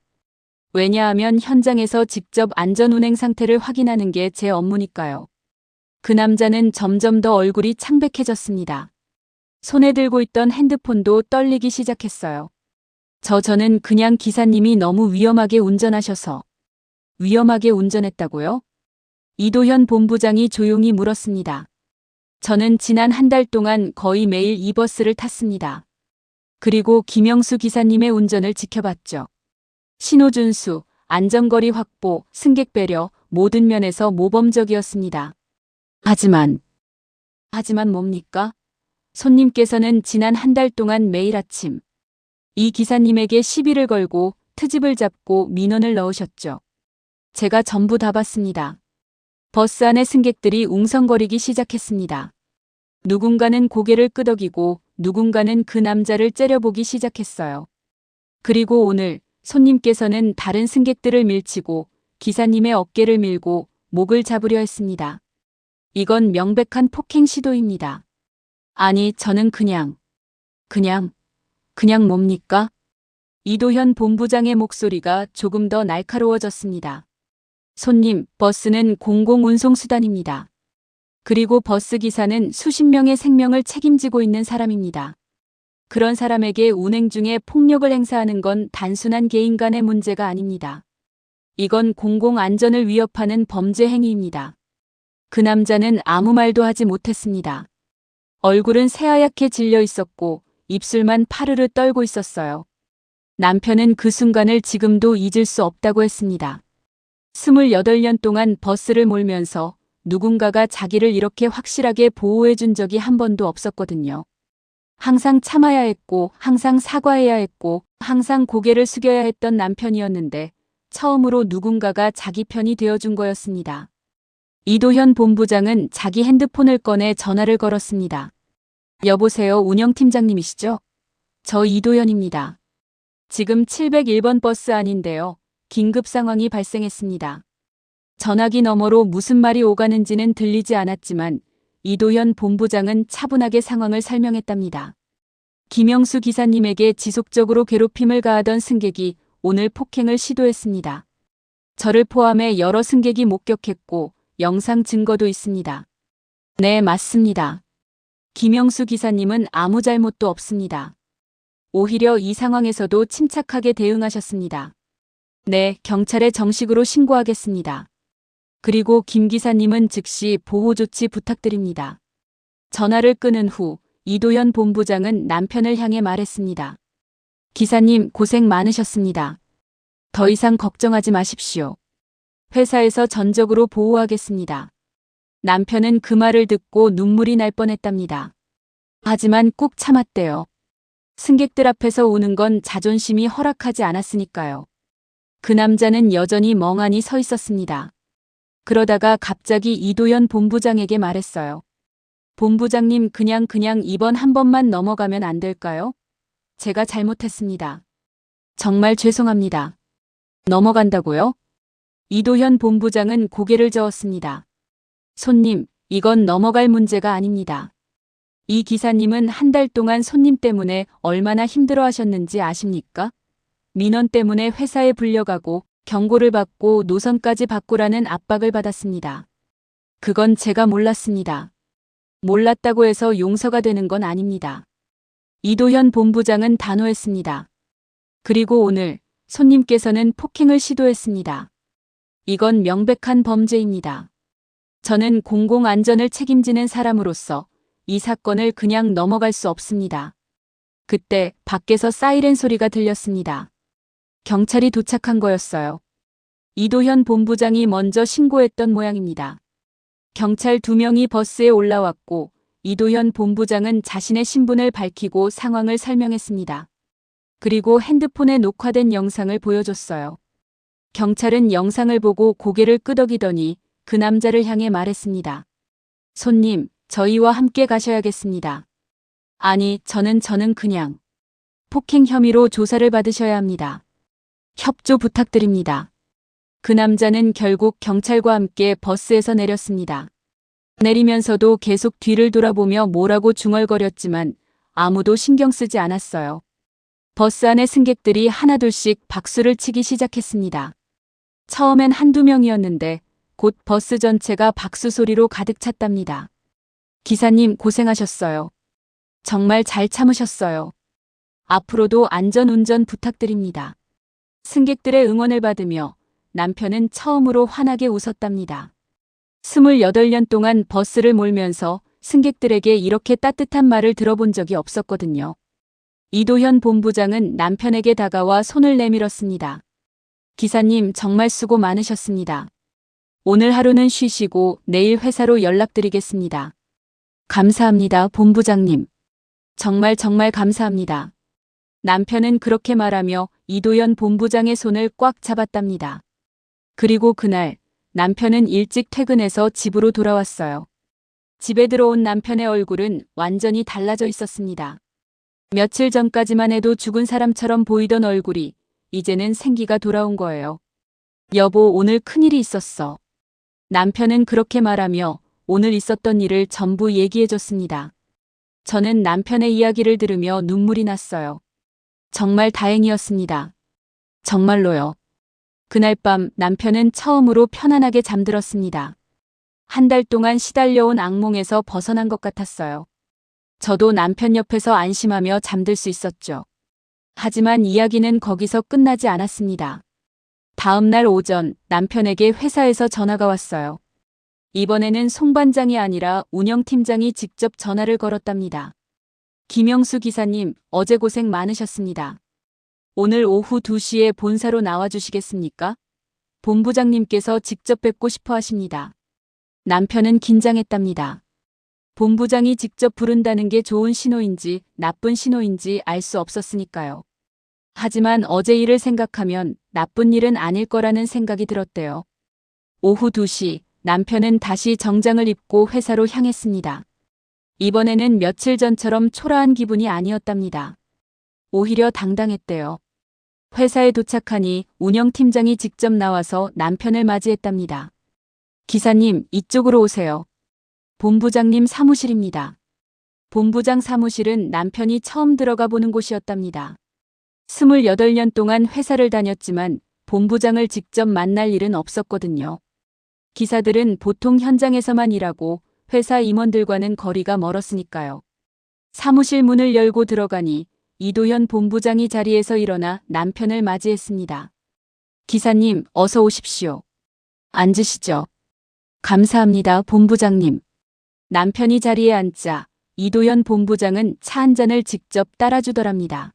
왜냐하면 현장에서 직접 안전운행 상태를 확인하는 게 제 업무니까요. 그 남자는 점점 더 얼굴이 창백해졌습니다. 손에 들고 있던 핸드폰도 떨리기 시작했어요. 저는 그냥 기사님이 너무 위험하게 운전하셔서. 위험하게 운전했다고요? 이도현 본부장이 조용히 물었습니다. 저는 지난 한 달 동안 거의 매일 이 버스를 탔습니다. 그리고 김영수 기사님의 운전을 지켜봤죠. 신호준수, 안전거리 확보, 승객 배려, 모든 면에서 모범적이었습니다. 하지만 뭡니까? 손님께서는 지난 한 달 동안 매일 아침 이 기사님에게 시비를 걸고 트집을 잡고 민원을 넣으셨죠. 제가 전부 다 봤습니다. 버스 안의 승객들이 웅성거리기 시작했습니다. 누군가는 고개를 끄덕이고 누군가는 그 남자를 째려보기 시작했어요. 그리고 오늘 손님께서는 다른 승객들을 밀치고 기사님의 어깨를 밀고 목을 잡으려 했습니다. 이건 명백한 폭행 시도입니다. 아니, 저는 그냥 뭡니까? 이도현 본부장의 목소리가 조금 더 날카로워졌습니다. 손님, 버스는 공공운송수단입니다. 그리고 버스 기사는 수십 명의 생명을 책임지고 있는 사람입니다. 그런 사람에게 운행 중에 폭력을 행사하는 건 단순한 개인 간의 문제가 아닙니다. 이건 공공안전을 위협하는 범죄 행위입니다. 그 남자는 아무 말도 하지 못했습니다. 얼굴은 새하얗게 질려 있었고 입술만 파르르 떨고 있었어요. 남편은 그 순간을 지금도 잊을 수 없다고 했습니다. 28년 동안 버스를 몰면서 누군가가 자기를 이렇게 확실하게 보호해 준 적이 한 번도 없었거든요. 항상 참아야 했고, 항상 사과해야 했고, 항상 고개를 숙여야 했던 남편이었는데 처음으로 누군가가 자기 편이 되어준 거였습니다. 이도현 본부장은 자기 핸드폰을 꺼내 전화를 걸었습니다. 여보세요, 운영팀장님이시죠? 저 이도현입니다. 지금 701번 버스 안인데요. 긴급 상황이 발생했습니다. 전화기 너머로 무슨 말이 오가는지는 들리지 않았지만 이도현 본부장은 차분하게 상황을 설명했답니다. 김영수 기사님에게 지속적으로 괴롭힘을 가하던 승객이 오늘 폭행을 시도했습니다. 저를 포함해 여러 승객이 목격했고 영상 증거도 있습니다. 네, 맞습니다. 김영수 기사님은 아무 잘못도 없습니다. 오히려 이 상황에서도 침착하게 대응하셨습니다. 네, 경찰에 정식으로 신고하겠습니다. 그리고 김 기사님은 즉시 보호 조치 부탁드립니다. 전화를 끊은 후 이도현 본부장은 남편을 향해 말했습니다. 기사님, 고생 많으셨습니다. 더 이상 걱정하지 마십시오. 회사에서 전적으로 보호하겠습니다. 남편은 그 말을 듣고 눈물이 날 뻔했답니다. 하지만 꾹 참았대요. 승객들 앞에서 우는 건 자존심이 허락하지 않았으니까요. 그 남자는 여전히 멍하니 서 있었습니다. 그러다가 갑자기 이도현 본부장에게 말했어요. 본부장님, 그냥 이번 한 번만 넘어가면 안 될까요? 제가 잘못했습니다. 정말 죄송합니다. 넘어간다고요? 이도현 본부장은 고개를 저었습니다. 손님, 이건 넘어갈 문제가 아닙니다. 이 기사님은 한 달 동안 손님 때문에 얼마나 힘들어 하셨는지 아십니까? 민원 때문에 회사에 불려가고 경고를 받고 노선까지 바꾸라는 압박을 받았습니다. 그건 제가 몰랐습니다. 몰랐다고 해서 용서가 되는 건 아닙니다. 이도현 본부장은 단호했습니다. 그리고 오늘 손님께서는 폭행을 시도했습니다. 이건 명백한 범죄입니다. 저는 공공안전을 책임지는 사람으로서 이 사건을 그냥 넘어갈 수 없습니다. 그때 밖에서 사이렌 소리가 들렸습니다. 경찰이 도착한 거였어요. 이도현 본부장이 먼저 신고했던 모양입니다. 경찰 2명이 버스에 올라왔고 이도현 본부장은 자신의 신분을 밝히고 상황을 설명했습니다. 그리고 핸드폰에 녹화된 영상을 보여줬어요. 경찰은 영상을 보고 고개를 끄덕이더니 그 남자를 향해 말했습니다. 손님, 저희와 함께 가셔야겠습니다. 아니, 저는 그냥 폭행 혐의로 조사를 받으셔야 합니다. 협조 부탁드립니다. 그 남자는 결국 경찰과 함께 버스에서 내렸습니다. 내리면서도 계속 뒤를 돌아보며 뭐라고 중얼거렸지만 아무도 신경 쓰지 않았어요. 버스 안의 승객들이 하나둘씩 박수를 치기 시작했습니다. 처음엔 한두 명이었는데 곧 버스 전체가 박수 소리로 가득 찼답니다. 기사님, 고생하셨어요. 정말 잘 참으셨어요. 앞으로도 안전운전 부탁드립니다. 승객들의 응원을 받으며 남편은 처음으로 환하게 웃었답니다. 28년 동안 버스를 몰면서 승객들에게 이렇게 따뜻한 말을 들어본 적이 없었거든요. 이도현 본부장은 남편에게 다가와 손을 내밀었습니다. 기사님, 정말 수고 많으셨습니다. 오늘 하루는 쉬시고 내일 회사로 연락드리겠습니다. 감사합니다, 본부장님. 정말 감사합니다. 남편은 그렇게 말하며 이도현 본부장의 손을 꽉 잡았답니다. 그리고 그날 남편은 일찍 퇴근해서 집으로 돌아왔어요. 집에 들어온 남편의 얼굴은 완전히 달라져 있었습니다. 며칠 전까지만 해도 죽은 사람처럼 보이던 얼굴이 이제는 생기가 돌아온 거예요. 여보, 오늘 큰일이 있었어. 남편은 그렇게 말하며 오늘 있었던 일을 전부 얘기해줬습니다. 저는 남편의 이야기를 들으며 눈물이 났어요. 정말 다행이었습니다. 정말로요. 그날 밤 남편은 처음으로 편안하게 잠들었습니다. 한 달 동안 시달려온 악몽에서 벗어난 것 같았어요. 저도 남편 옆에서 안심하며 잠들 수 있었죠. 하지만 이야기는 거기서 끝나지 않았습니다. 다음 날 오전 남편에게 회사에서 전화가 왔어요. 이번에는 송 반장이 아니라 운영팀장이 직접 전화를 걸었답니다. 김영수 기사님, 어제 고생 많으셨습니다. 오늘 오후 2시에 본사로 나와주시겠습니까? 본부장님께서 직접 뵙고 싶어 하십니다. 남편은 긴장했답니다. 본부장이 직접 부른다는 게 좋은 신호인지 나쁜 신호인지 알 수 없었으니까요. 하지만 어제 일을 생각하면 나쁜 일은 아닐 거라는 생각이 들었대요. 오후 2시 남편은 다시 정장을 입고 회사로 향했습니다. 이번에는 며칠 전처럼 초라한 기분이 아니었답니다. 오히려 당당했대요. 회사에 도착하니 운영팀장이 직접 나와서 남편을 맞이했답니다. 기사님, 이쪽으로 오세요. 본부장님 사무실입니다. 본부장 사무실은 남편이 처음 들어가 보는 곳이었답니다. 28년 동안 회사를 다녔지만 본부장을 직접 만날 일은 없었거든요. 기사들은 보통 현장에서만 일하고 회사 임원들과는 거리가 멀었으니까요. 사무실 문을 열고 들어가니 이도현 본부장이 자리에서 일어나 남편을 맞이했습니다. 기사님, 어서 오십시오. 앉으시죠. 감사합니다, 본부장님. 남편이 자리에 앉자 이도현 본부장은 차 한 잔을 직접 따라주더랍니다.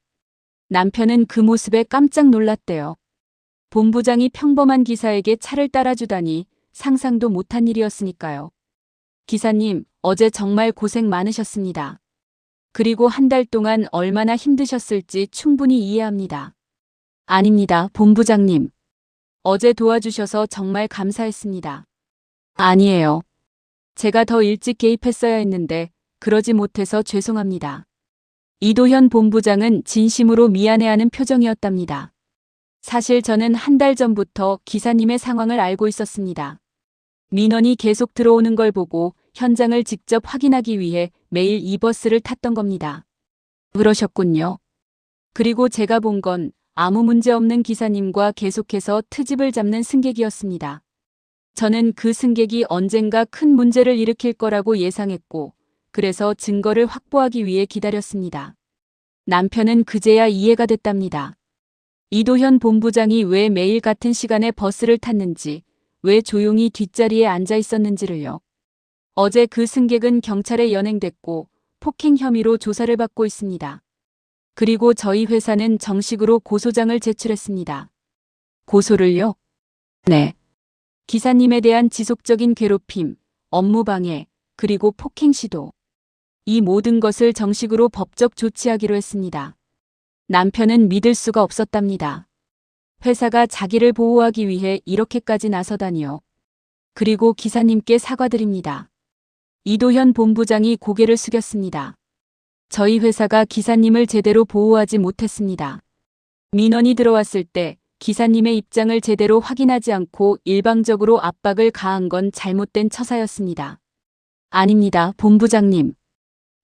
남편은 그 모습에 깜짝 놀랐대요. 본부장이 평범한 기사에게 차를 따라주다니 상상도 못한 일이었으니까요. 기사님, 어제 정말 고생 많으셨습니다. 그리고 한 달 동안 얼마나 힘드셨을지 충분히 이해합니다. 아닙니다, 본부장님. 어제 도와주셔서 정말 감사했습니다. 아니에요. 제가 더 일찍 개입했어야 했는데 그러지 못해서 죄송합니다. 이도현 본부장은 진심으로 미안해하는 표정이었답니다. 사실 저는 한 달 전부터 기사님의 상황을 알고 있었습니다. 민원이 계속 들어오는 걸 보고 현장을 직접 확인하기 위해 매일 이 버스를 탔던 겁니다. 그러셨군요. 그리고 제가 본 건 아무 문제 없는 기사님과 계속해서 트집을 잡는 승객이었습니다. 저는 그 승객이 언젠가 큰 문제를 일으킬 거라고 예상했고, 그래서 증거를 확보하기 위해 기다렸습니다. 남편은 그제야 이해가 됐답니다. 이도현 본부장이 왜 매일 같은 시간에 버스를 탔는지, 왜 조용히 뒷자리에 앉아 있었는지를요. 어제 그 승객은 경찰에 연행됐고 폭행 혐의로 조사를 받고 있습니다. 그리고 저희 회사는 정식으로 고소장을 제출했습니다. 고소를요? 네. 기사님에 대한 지속적인 괴롭힘, 업무방해, 그리고 폭행 시도. 이 모든 것을 정식으로 법적 조치하기로 했습니다. 남편은 믿을 수가 없었답니다. 회사가 자기를 보호하기 위해 이렇게까지 나서다니요. 그리고 기사님께 사과드립니다. 이도현 본부장이 고개를 숙였습니다. 저희 회사가 기사님을 제대로 보호하지 못했습니다. 민원이 들어왔을 때 기사님의 입장을 제대로 확인하지 않고 일방적으로 압박을 가한 건 잘못된 처사였습니다. 아닙니다, 본부장님.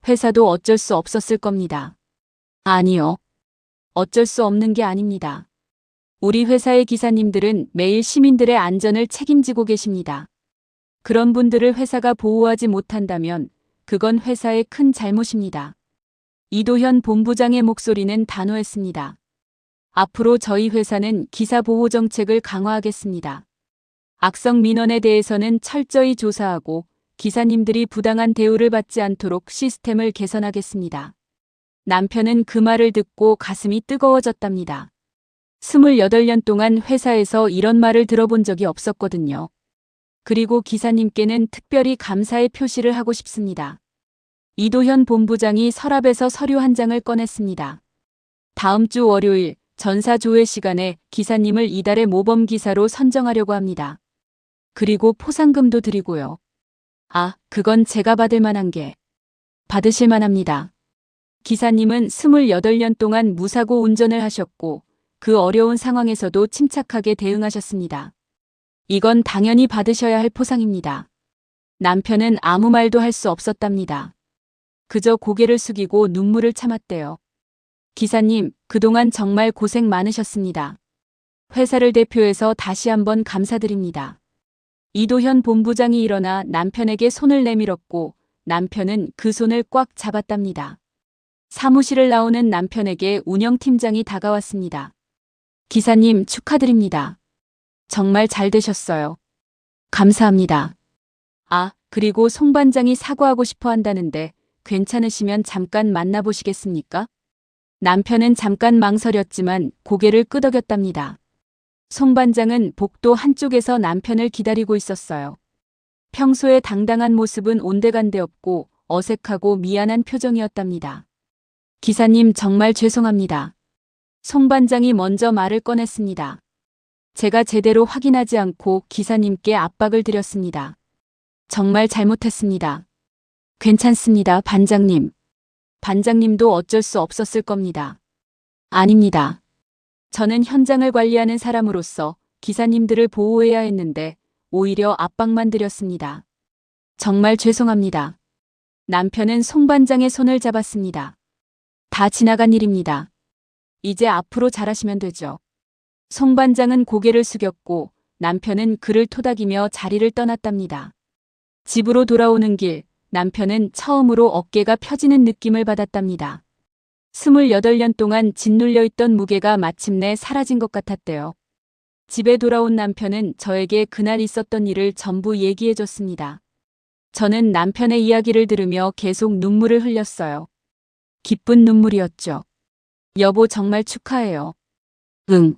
회사도 어쩔 수 없었을 겁니다. 아니요. 어쩔 수 없는 게 아닙니다. 우리 회사의 기사님들은 매일 시민들의 안전을 책임지고 계십니다. 그런 분들을 회사가 보호하지 못한다면 그건 회사의 큰 잘못입니다. 이도현 본부장의 목소리는 단호했습니다. 앞으로 저희 회사는 기사 보호 정책을 강화하겠습니다. 악성 민원에 대해서는 철저히 조사하고 기사님들이 부당한 대우를 받지 않도록 시스템을 개선하겠습니다. 남편은 그 말을 듣고 가슴이 뜨거워졌답니다. 28년 동안 회사에서 이런 말을 들어본 적이 없었거든요. 그리고 기사님께는 특별히 감사의 표시를 하고 싶습니다. 이도현 본부장이 서랍에서 서류 한 장을 꺼냈습니다. 다음 주 월요일 전사 조회 시간에 기사님을 이달의 모범 기사로 선정하려고 합니다. 그리고 포상금도 드리고요. 아, 그건 제가 받을 만한 게 받으실 만합니다. 기사님은 28년 동안 무사고 운전을 하셨고 그 어려운 상황에서도 침착하게 대응하셨습니다. 이건 당연히 받으셔야 할 포상입니다. 남편은 아무 말도 할 수 없었답니다. 그저 고개를 숙이고 눈물을 참았대요. 기사님, 그동안 정말 고생 많으셨습니다. 회사를 대표해서 다시 한번 감사드립니다. 이도현 본부장이 일어나 남편에게 손을 내밀었고 남편은 그 손을 꽉 잡았답니다. 사무실을 나오는 남편에게 운영팀장이 다가왔습니다. 기사님 축하드립니다. 정말 잘 되셨어요. 감사합니다. 아, 그리고 송 반장이 사과하고 싶어 한다는데 괜찮으시면 잠깐 만나보시겠습니까? 남편은 잠깐 망설였지만 고개를 끄덕였답니다. 송 반장은 복도 한쪽에서 남편을 기다리고 있었어요. 평소에 당당한 모습은 온데간데 없고 어색하고 미안한 표정이었답니다. 기사님 정말 죄송합니다. 송 반장이 먼저 말을 꺼냈습니다. 제가 제대로 확인하지 않고 기사님께 압박을 드렸습니다. 정말 잘못했습니다. 괜찮습니다, 반장님. 반장님도 어쩔 수 없었을 겁니다. 아닙니다. 저는 현장을 관리하는 사람으로서 기사님들을 보호해야 했는데 오히려 압박만 드렸습니다. 정말 죄송합니다. 남편은 송 반장의 손을 잡았습니다. 다 지나간 일입니다. 이제 앞으로 잘하시면 되죠. 송 반장은 고개를 숙였고 남편은 그를 토닥이며 자리를 떠났답니다. 집으로 돌아오는 길, 남편은 처음으로 어깨가 펴지는 느낌을 받았답니다. 28년 동안 짓눌려 있던 무게가 마침내 사라진 것 같았대요. 집에 돌아온 남편은 저에게 그날 있었던 일을 전부 얘기해줬습니다. 저는 남편의 이야기를 들으며 계속 눈물을 흘렸어요. 기쁜 눈물이었죠. 여보 정말 축하해요. 응.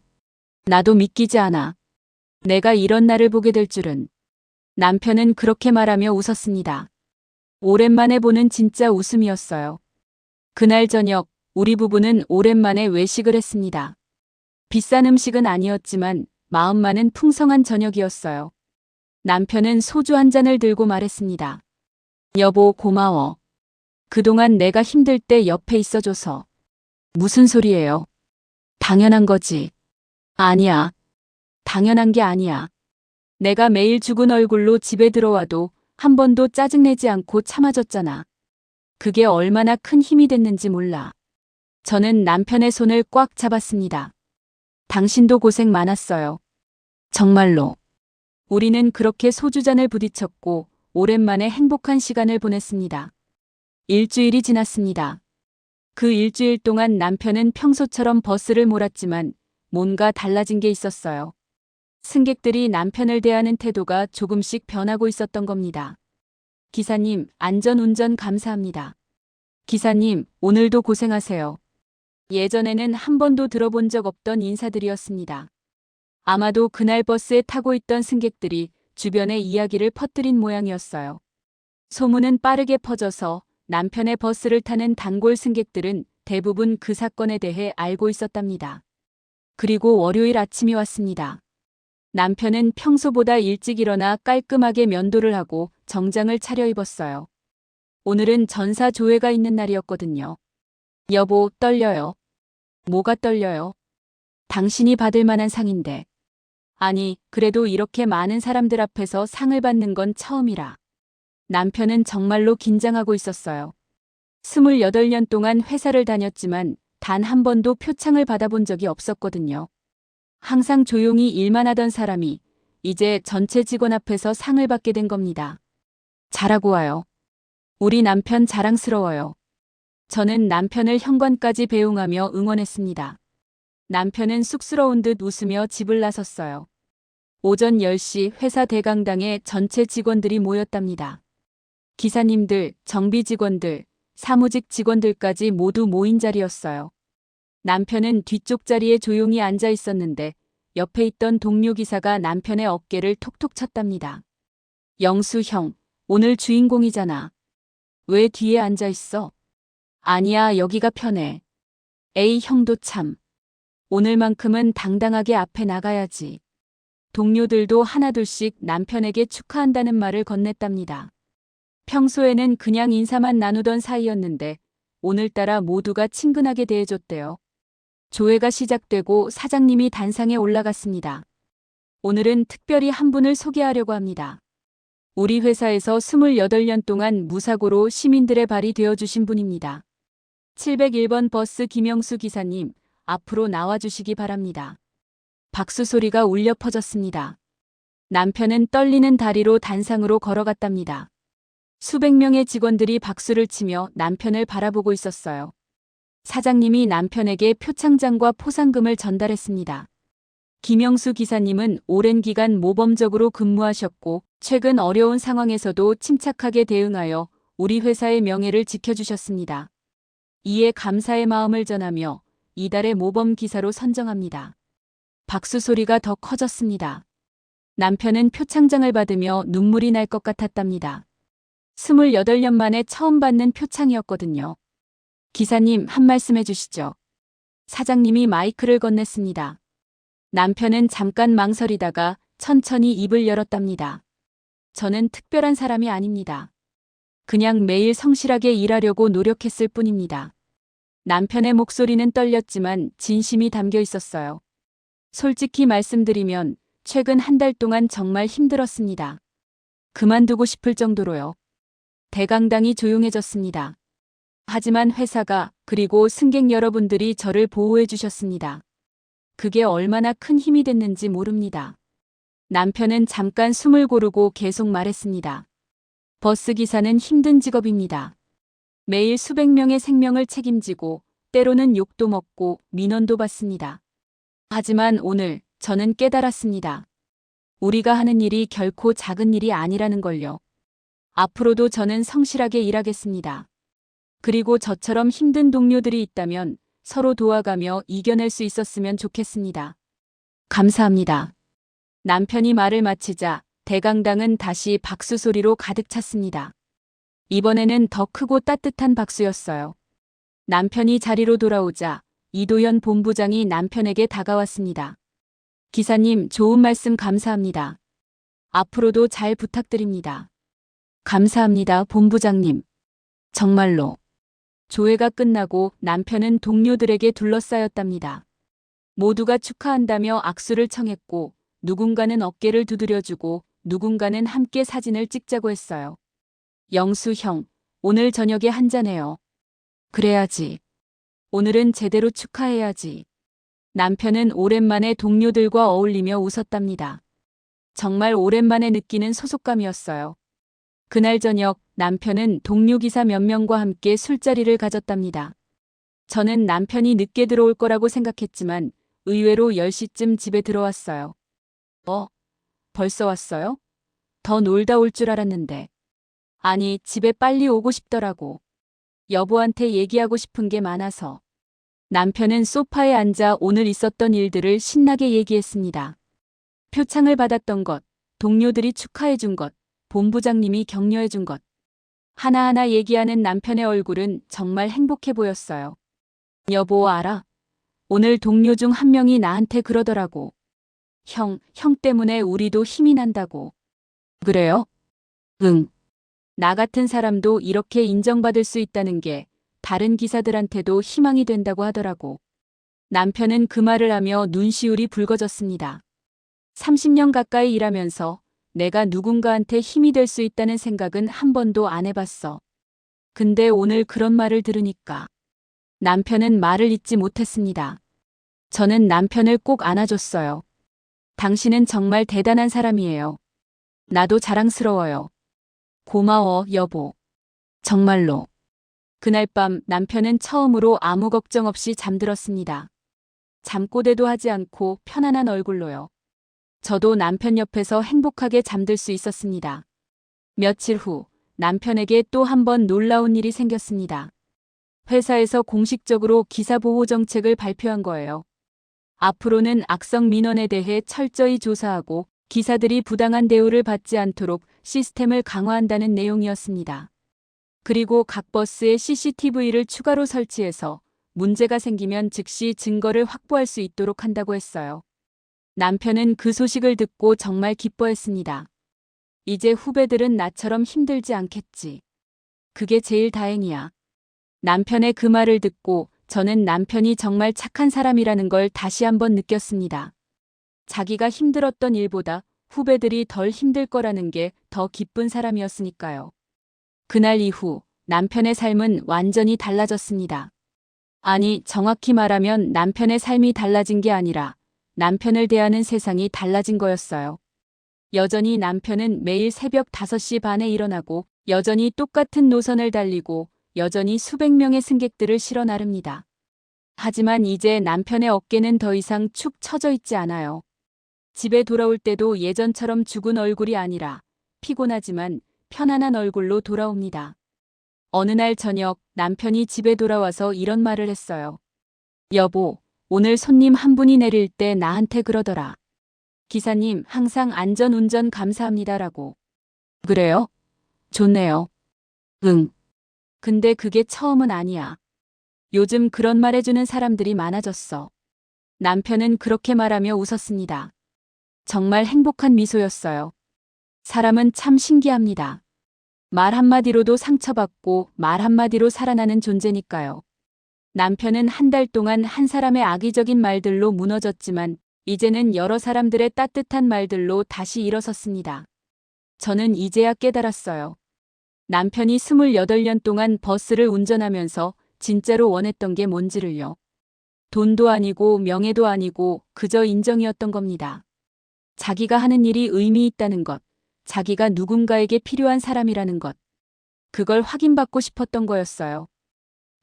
나도 믿기지 않아. 내가 이런 날을 보게 될 줄은. 남편은 그렇게 말하며 웃었습니다. 오랜만에 보는 진짜 웃음이었어요. 그날 저녁 우리 부부는 오랜만에 외식을 했습니다. 비싼 음식은 아니었지만 마음만은 풍성한 저녁이었어요. 남편은 소주 한 잔을 들고 말했습니다. 여보 고마워. 그동안 내가 힘들 때 옆에 있어줘서. 무슨 소리예요? 당연한 거지. 아니야. 당연한 게 아니야. 내가 매일 죽은 얼굴로 집에 들어와도 한 번도 짜증내지 않고 참아줬잖아. 그게 얼마나 큰 힘이 됐는지 몰라. 저는 남편의 손을 꽉 잡았습니다. 당신도 고생 많았어요. 정말로. 우리는 그렇게 소주잔을 부딪혔고 오랜만에 행복한 시간을 보냈습니다. 일주일이 지났습니다. 그 일주일 동안 남편은 평소처럼 버스를 몰았지만 뭔가 달라진 게 있었어요. 승객들이 남편을 대하는 태도가 조금씩 변하고 있었던 겁니다. 기사님, 안전운전 감사합니다. 기사님, 오늘도 고생하세요. 예전에는 한 번도 들어본 적 없던 인사들이었습니다. 아마도 그날 버스에 타고 있던 승객들이 주변에 이야기를 퍼뜨린 모양이었어요. 소문은 빠르게 퍼져서 남편의 버스를 타는 단골 승객들은 대부분 그 사건에 대해 알고 있었답니다. 그리고 월요일 아침이 왔습니다. 남편은 평소보다 일찍 일어나 깔끔하게 면도를 하고 정장을 차려입었어요. 오늘은 전사 조회가 있는 날이었거든요. 여보, 떨려요. 뭐가 떨려요? 당신이 받을 만한 상인데. 아니, 그래도 이렇게 많은 사람들 앞에서 상을 받는 건 처음이라. 남편은 정말로 긴장하고 있었어요. 28년 동안 회사를 다녔지만 단 한 번도 표창을 받아본 적이 없었거든요. 항상 조용히 일만 하던 사람이 이제 전체 직원 앞에서 상을 받게 된 겁니다. 잘하고 와요. 우리 남편 자랑스러워요. 저는 남편을 현관까지 배웅하며 응원했습니다. 남편은 쑥스러운 듯 웃으며 집을 나섰어요. 오전 10시 회사 대강당에 전체 직원들이 모였답니다. 기사님들, 정비 직원들, 사무직 직원들까지 모두 모인 자리였어요. 남편은 뒤쪽 자리에 조용히 앉아 있었는데 옆에 있던 동료 기사가 남편의 어깨를 톡톡 쳤답니다. 영수 형, 오늘 주인공이잖아. 왜 뒤에 앉아 있어? 아니야, 여기가 편해. 에이, 형도 참. 오늘만큼은 당당하게 앞에 나가야지. 동료들도 하나둘씩 남편에게 축하한다는 말을 건넸답니다. 평소에는 그냥 인사만 나누던 사이였는데 오늘따라 모두가 친근하게 대해줬대요. 조회가 시작되고 사장님이 단상에 올라갔습니다. 오늘은 특별히 한 분을 소개하려고 합니다. 우리 회사에서 28년 동안 무사고로 시민들의 발이 되어주신 분입니다. 701번 버스 김영수 기사님, 앞으로 나와주시기 바랍니다. 박수 소리가 울려 퍼졌습니다. 남편은 떨리는 다리로 단상으로 걸어갔답니다. 수백 명의 직원들이 박수를 치며 남편을 바라보고 있었어요. 사장님이 남편에게 표창장과 포상금을 전달했습니다. 김영수 기사님은 오랜 기간 모범적으로 근무하셨고 최근 어려운 상황에서도 침착하게 대응하여 우리 회사의 명예를 지켜주셨습니다. 이에 감사의 마음을 전하며 이달의 모범 기사로 선정합니다. 박수 소리가 더 커졌습니다. 남편은 표창장을 받으며 눈물이 날 것 같았답니다. 28년 만에 처음 받는 표창이었거든요. 기사님, 한 말씀 해주시죠. 사장님이 마이크를 건넸습니다. 남편은 잠깐 망설이다가 천천히 입을 열었답니다. 저는 특별한 사람이 아닙니다. 그냥 매일 성실하게 일하려고 노력했을 뿐입니다. 남편의 목소리는 떨렸지만 진심이 담겨 있었어요. 솔직히 말씀드리면 최근 한 달 동안 정말 힘들었습니다. 그만두고 싶을 정도로요. 대강당이 조용해졌습니다. 하지만 회사가 그리고 승객 여러분들이 저를 보호해 주셨습니다. 그게 얼마나 큰 힘이 됐는지 모릅니다. 남편은 잠깐 숨을 고르고 계속 말했습니다. 버스기사는 힘든 직업입니다. 매일 수백 명의 생명을 책임지고 때로는 욕도 먹고 민원도 받습니다. 하지만 오늘 저는 깨달았습니다. 우리가 하는 일이 결코 작은 일이 아니라는 걸요. 앞으로도 저는 성실하게 일하겠습니다. 그리고 저처럼 힘든 동료들이 있다면 서로 도와가며 이겨낼 수 있었으면 좋겠습니다. 감사합니다. 남편이 말을 마치자 대강당은 다시 박수 소리로 가득 찼습니다. 이번에는 더 크고 따뜻한 박수였어요. 남편이 자리로 돌아오자 이도현 본부장이 남편에게 다가왔습니다. 기사님, 좋은 말씀 감사합니다. 앞으로도 잘 부탁드립니다. 감사합니다, 본부장님. 정말로. 조회가 끝나고 남편은 동료들에게 둘러싸였답니다. 모두가 축하한다며 악수를 청했고 누군가는 어깨를 두드려주고 누군가는 함께 사진을 찍자고 했어요. 영수 형, 오늘 저녁에 한잔해요. 그래야지. 오늘은 제대로 축하해야지. 남편은 오랜만에 동료들과 어울리며 웃었답니다. 정말 오랜만에 느끼는 소속감이었어요. 그날 저녁 남편은 동료 기사 몇 명과 함께 술자리를 가졌답니다. 저는 남편이 늦게 들어올 거라고 생각했지만 의외로 10시쯤 집에 들어왔어요. 벌써 왔어요? 더 놀다 올 줄 알았는데. 아니, 집에 빨리 오고 싶더라고. 여보한테 얘기하고 싶은 게 많아서. 남편은 소파에 앉아 오늘 있었던 일들을 신나게 얘기했습니다. 표창을 받았던 것, 동료들이 축하해준 것, 본부장님이 격려해준 것. 하나하나 얘기하는 남편의 얼굴은 정말 행복해 보였어요. 여보, 알아? 오늘 동료 중 한 명이 나한테 그러더라고. 형 때문에 우리도 힘이 난다고. 그래요? 응. 나 같은 사람도 이렇게 인정받을 수 있다는 게 다른 기사들한테도 희망이 된다고 하더라고. 남편은 그 말을 하며 눈시울이 붉어졌습니다. 30년 가까이 일하면서 내가 누군가한테 힘이 될 수 있다는 생각은 한 번도 안 해봤어. 근데 오늘 그런 말을 들으니까 남편은 말을 잇지 못했습니다. 저는 남편을 꼭 안아줬어요. 당신은 정말 대단한 사람이에요. 나도 자랑스러워요. 고마워, 여보. 정말로. 그날 밤 남편은 처음으로 아무 걱정 없이 잠들었습니다. 잠꼬대도 하지 않고 편안한 얼굴로요. 저도 남편 옆에서 행복하게 잠들 수 있었습니다. 며칠 후 남편에게 또 한 번 놀라운 일이 생겼습니다. 회사에서 공식적으로 기사 보호 정책을 발표한 거예요. 앞으로는 악성 민원에 대해 철저히 조사하고 기사들이 부당한 대우를 받지 않도록 시스템을 강화한다는 내용이었습니다. 그리고 각 버스에 CCTV를 추가로 설치해서 문제가 생기면 즉시 증거를 확보할 수 있도록 한다고 했어요. 남편은 그 소식을 듣고 정말 기뻐했습니다. 이제 후배들은 나처럼 힘들지 않겠지. 그게 제일 다행이야. 남편의 그 말을 듣고 저는 남편이 정말 착한 사람이라는 걸 다시 한번 느꼈습니다. 자기가 힘들었던 일보다 후배들이 덜 힘들 거라는 게 더 기쁜 사람이었으니까요. 그날 이후 남편의 삶은 완전히 달라졌습니다. 아니, 정확히 말하면 남편의 삶이 달라진 게 아니라 남편을 대하는 세상이 달라진 거였어요. 여전히 남편은 매일 새벽 5시 반에 일어나고 여전히 똑같은 노선을 달리고 여전히 수백 명의 승객들을 실어 나릅니다. 하지만 이제 남편의 어깨는 더 이상 축 처져 있지 않아요. 집에 돌아올 때도 예전처럼 죽은 얼굴이 아니라 피곤하지만 편안한 얼굴로 돌아옵니다. 어느 날 저녁 남편이 집에 돌아와서 이런 말을 했어요. 여보, 오늘 손님 한 분이 내릴 때 나한테 그러더라. 기사님, 항상 안전운전 감사합니다라고. 그래요? 좋네요. 응. 근데 그게 처음은 아니야. 요즘 그런 말 해주는 사람들이 많아졌어. 남편은 그렇게 말하며 웃었습니다. 정말 행복한 미소였어요. 사람은 참 신기합니다. 말 한마디로도 상처받고 말 한마디로 살아나는 존재니까요. 남편은 한 달 동안 한 사람의 악의적인 말들로 무너졌지만 이제는 여러 사람들의 따뜻한 말들로 다시 일어섰습니다. 저는 이제야 깨달았어요. 남편이 28년 동안 버스를 운전하면서 진짜로 원했던 게 뭔지를요. 돈도 아니고 명예도 아니고 그저 인정이었던 겁니다. 자기가 하는 일이 의미 있다는 것, 자기가 누군가에게 필요한 사람이라는 것. 그걸 확인받고 싶었던 거였어요.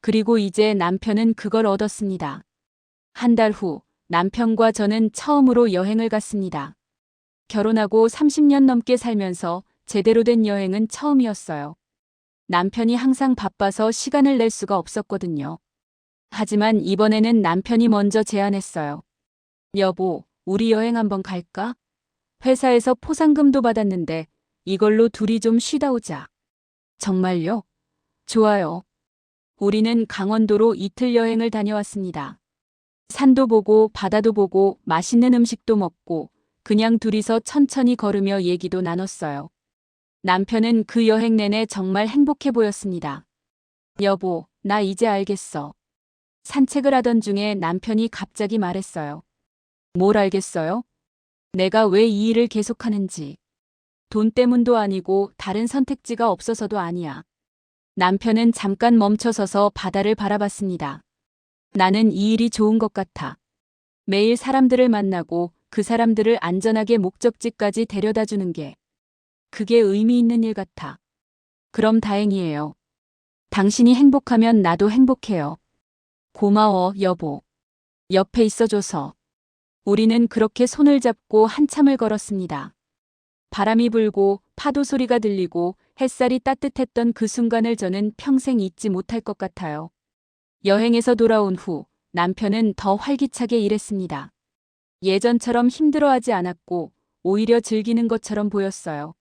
그리고 이제 남편은 그걸 얻었습니다. 한 달 후 남편과 저는 처음으로 여행을 갔습니다. 결혼하고 30년 넘게 살면서 제대로 된 여행은 처음이었어요. 남편이 항상 바빠서 시간을 낼 수가 없었거든요. 하지만 이번에는 남편이 먼저 제안했어요. 여보, 우리 여행 한번 갈까? 회사에서 포상금도 받았는데 이걸로 둘이 좀 쉬다 오자. 정말요? 좋아요. 우리는 강원도로 이틀 여행을 다녀왔습니다. 산도 보고 바다도 보고 맛있는 음식도 먹고 그냥 둘이서 천천히 걸으며 얘기도 나눴어요. 남편은 그 여행 내내 정말 행복해 보였습니다. 여보, 나 이제 알겠어. 산책을 하던 중에 남편이 갑자기 말했어요. 뭘 알겠어요? 내가 왜 이 일을 계속하는지. 돈 때문도 아니고 다른 선택지가 없어서도 아니야. 남편은 잠깐 멈춰서서 바다를 바라봤습니다. 나는 이 일이 좋은 것 같아. 매일 사람들을 만나고 그 사람들을 안전하게 목적지까지 데려다 주는 게. 그게 의미 있는 일 같아. 그럼 다행이에요. 당신이 행복하면 나도 행복해요. 고마워, 여보. 옆에 있어줘서. 우리는 그렇게 손을 잡고 한참을 걸었습니다. 바람이 불고 파도 소리가 들리고 햇살이 따뜻했던 그 순간을 저는 평생 잊지 못할 것 같아요. 여행에서 돌아온 후 남편은 더 활기차게 일했습니다. 예전처럼 힘들어하지 않았고 오히려 즐기는 것처럼 보였어요.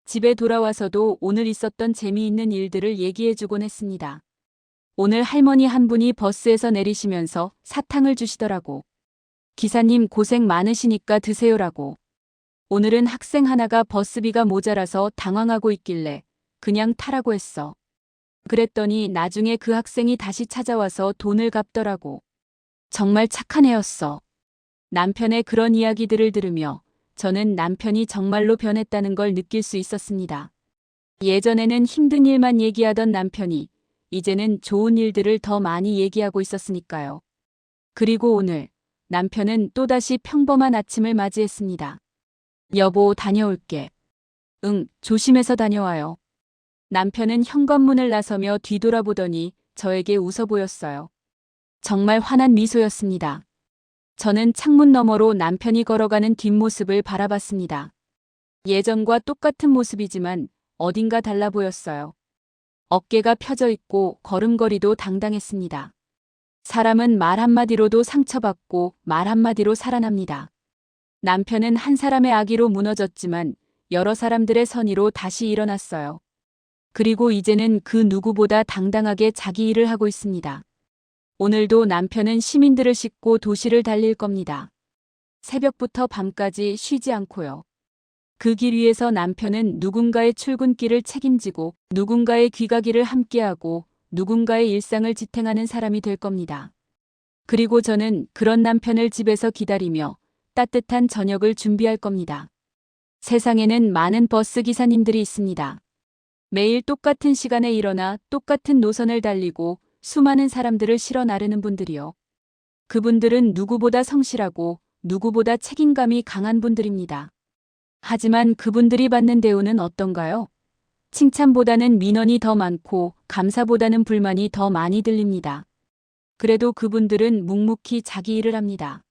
집에 돌아와서도 오늘 있었던 재미있는 일들을 얘기해주곤 했습니다. 오늘 할머니 한 분이 버스에서 내리시면서 사탕을 주시더라고. 기사님 고생 많으시니까 드세요라고. 오늘은 학생 하나가 버스비가 모자라서 당황하고 있길래 그냥 타라고 했어. 그랬더니 나중에 그 학생이 다시 찾아와서 돈을 갚더라고. 정말 착한 애였어. 남편의 그런 이야기들을 들으며 저는 남편이 정말로 변했다는 걸 느낄 수 있었습니다. 예전에는 힘든 일만 얘기하던 남편이 이제는 좋은 일들을 더 많이 얘기하고 있었으니까요. 그리고 오늘 남편은 또다시 평범한 아침을 맞이했습니다. 여보, 다녀올게. 응, 조심해서 다녀와요. 남편은 현관문을 나서며 뒤돌아보더니 저에게 웃어 보였어요. 정말 환한 미소였습니다. 저는 창문 너머로 남편이 걸어가는 뒷모습을 바라봤습니다. 예전과 똑같은 모습이지만 어딘가 달라 보였어요. 어깨가 펴져 있고 걸음걸이도 당당했습니다. 사람은 말 한마디로도 상처받고 말 한마디로 살아납니다. 남편은 한 사람의 악의로 무너졌지만 여러 사람들의 선의로 다시 일어났어요. 그리고 이제는 그 누구보다 당당하게 자기 일을 하고 있습니다. 오늘도 남편은 시민들을 싣고 도시를 달릴 겁니다. 새벽부터 밤까지 쉬지 않고요. 그 길 위에서 남편은 누군가의 출근길을 책임지고 누군가의 귀가길을 함께하고 누군가의 일상을 지탱하는 사람이 될 겁니다. 그리고 저는 그런 남편을 집에서 기다리며 따뜻한 저녁을 준비할 겁니다. 세상에는 많은 버스 기사님들이 있습니다. 매일 똑같은 시간에 일어나 똑같은 노선을 달리고 수많은 사람들을 실어 나르는 분들이요. 그분들은 누구보다 성실하고 누구보다 책임감이 강한 분들입니다. 하지만 그분들이 받는 대우는 어떤가요? 칭찬보다는 민원이 더 많고 감사보다는 불만이 더 많이 들립니다. 그래도 그분들은 묵묵히 자기 일을 합니다.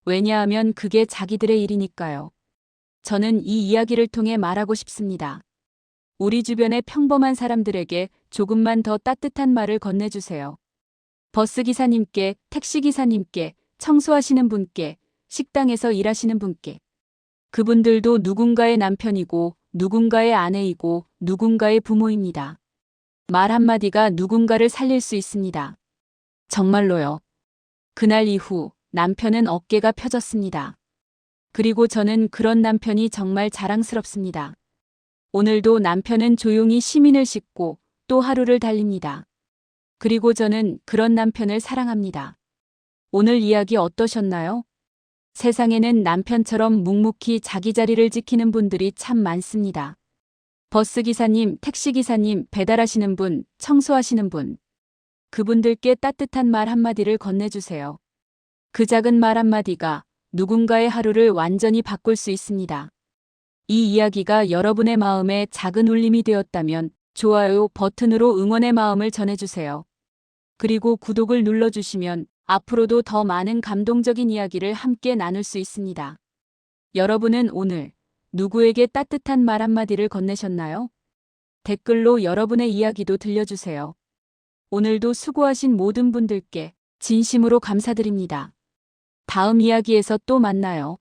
왜냐하면 그게 자기들의 일이니까요. 저는 이 이야기를 통해 말하고 싶습니다. 우리 주변의 평범한 사람들에게 조금만 더 따뜻한 말을 건네주세요. 버스기사님께, 택시기사님께, 청소하시는 분께, 식당에서 일하시는 분께. 그분들도 누군가의 남편이고 누군가의 아내이고 누군가의 부모입니다. 말 한마디가 누군가를 살릴 수 있습니다. 정말로요. 그날 이후 남편은 어깨가 펴졌습니다. 그리고 저는 그런 남편이 정말 자랑스럽습니다. 오늘도 남편은 조용히 시민을 싣고 또 하루를 달립니다. 그리고 저는 그런 남편을 사랑합니다. 오늘 이야기 어떠셨나요? 세상에는 남편처럼 묵묵히 자기 자리를 지키는 분들이 참 많습니다. 버스기사님, 택시기사님, 배달하시는 분, 청소하시는 분. 그분들께 따뜻한 말 한마디를 건네주세요. 그 작은 말 한마디가 누군가의 하루를 완전히 바꿀 수 있습니다. 이 이야기가 여러분의 마음에 작은 울림이 되었다면 좋아요 버튼으로 응원의 마음을 전해주세요. 그리고 구독을 눌러주시면 앞으로도 더 많은 감동적인 이야기를 함께 나눌 수 있습니다. 여러분은 오늘 누구에게 따뜻한 말 한마디를 건네셨나요? 댓글로 여러분의 이야기도 들려주세요. 오늘도 수고하신 모든 분들께 진심으로 감사드립니다. 다음 이야기에서 또 만나요.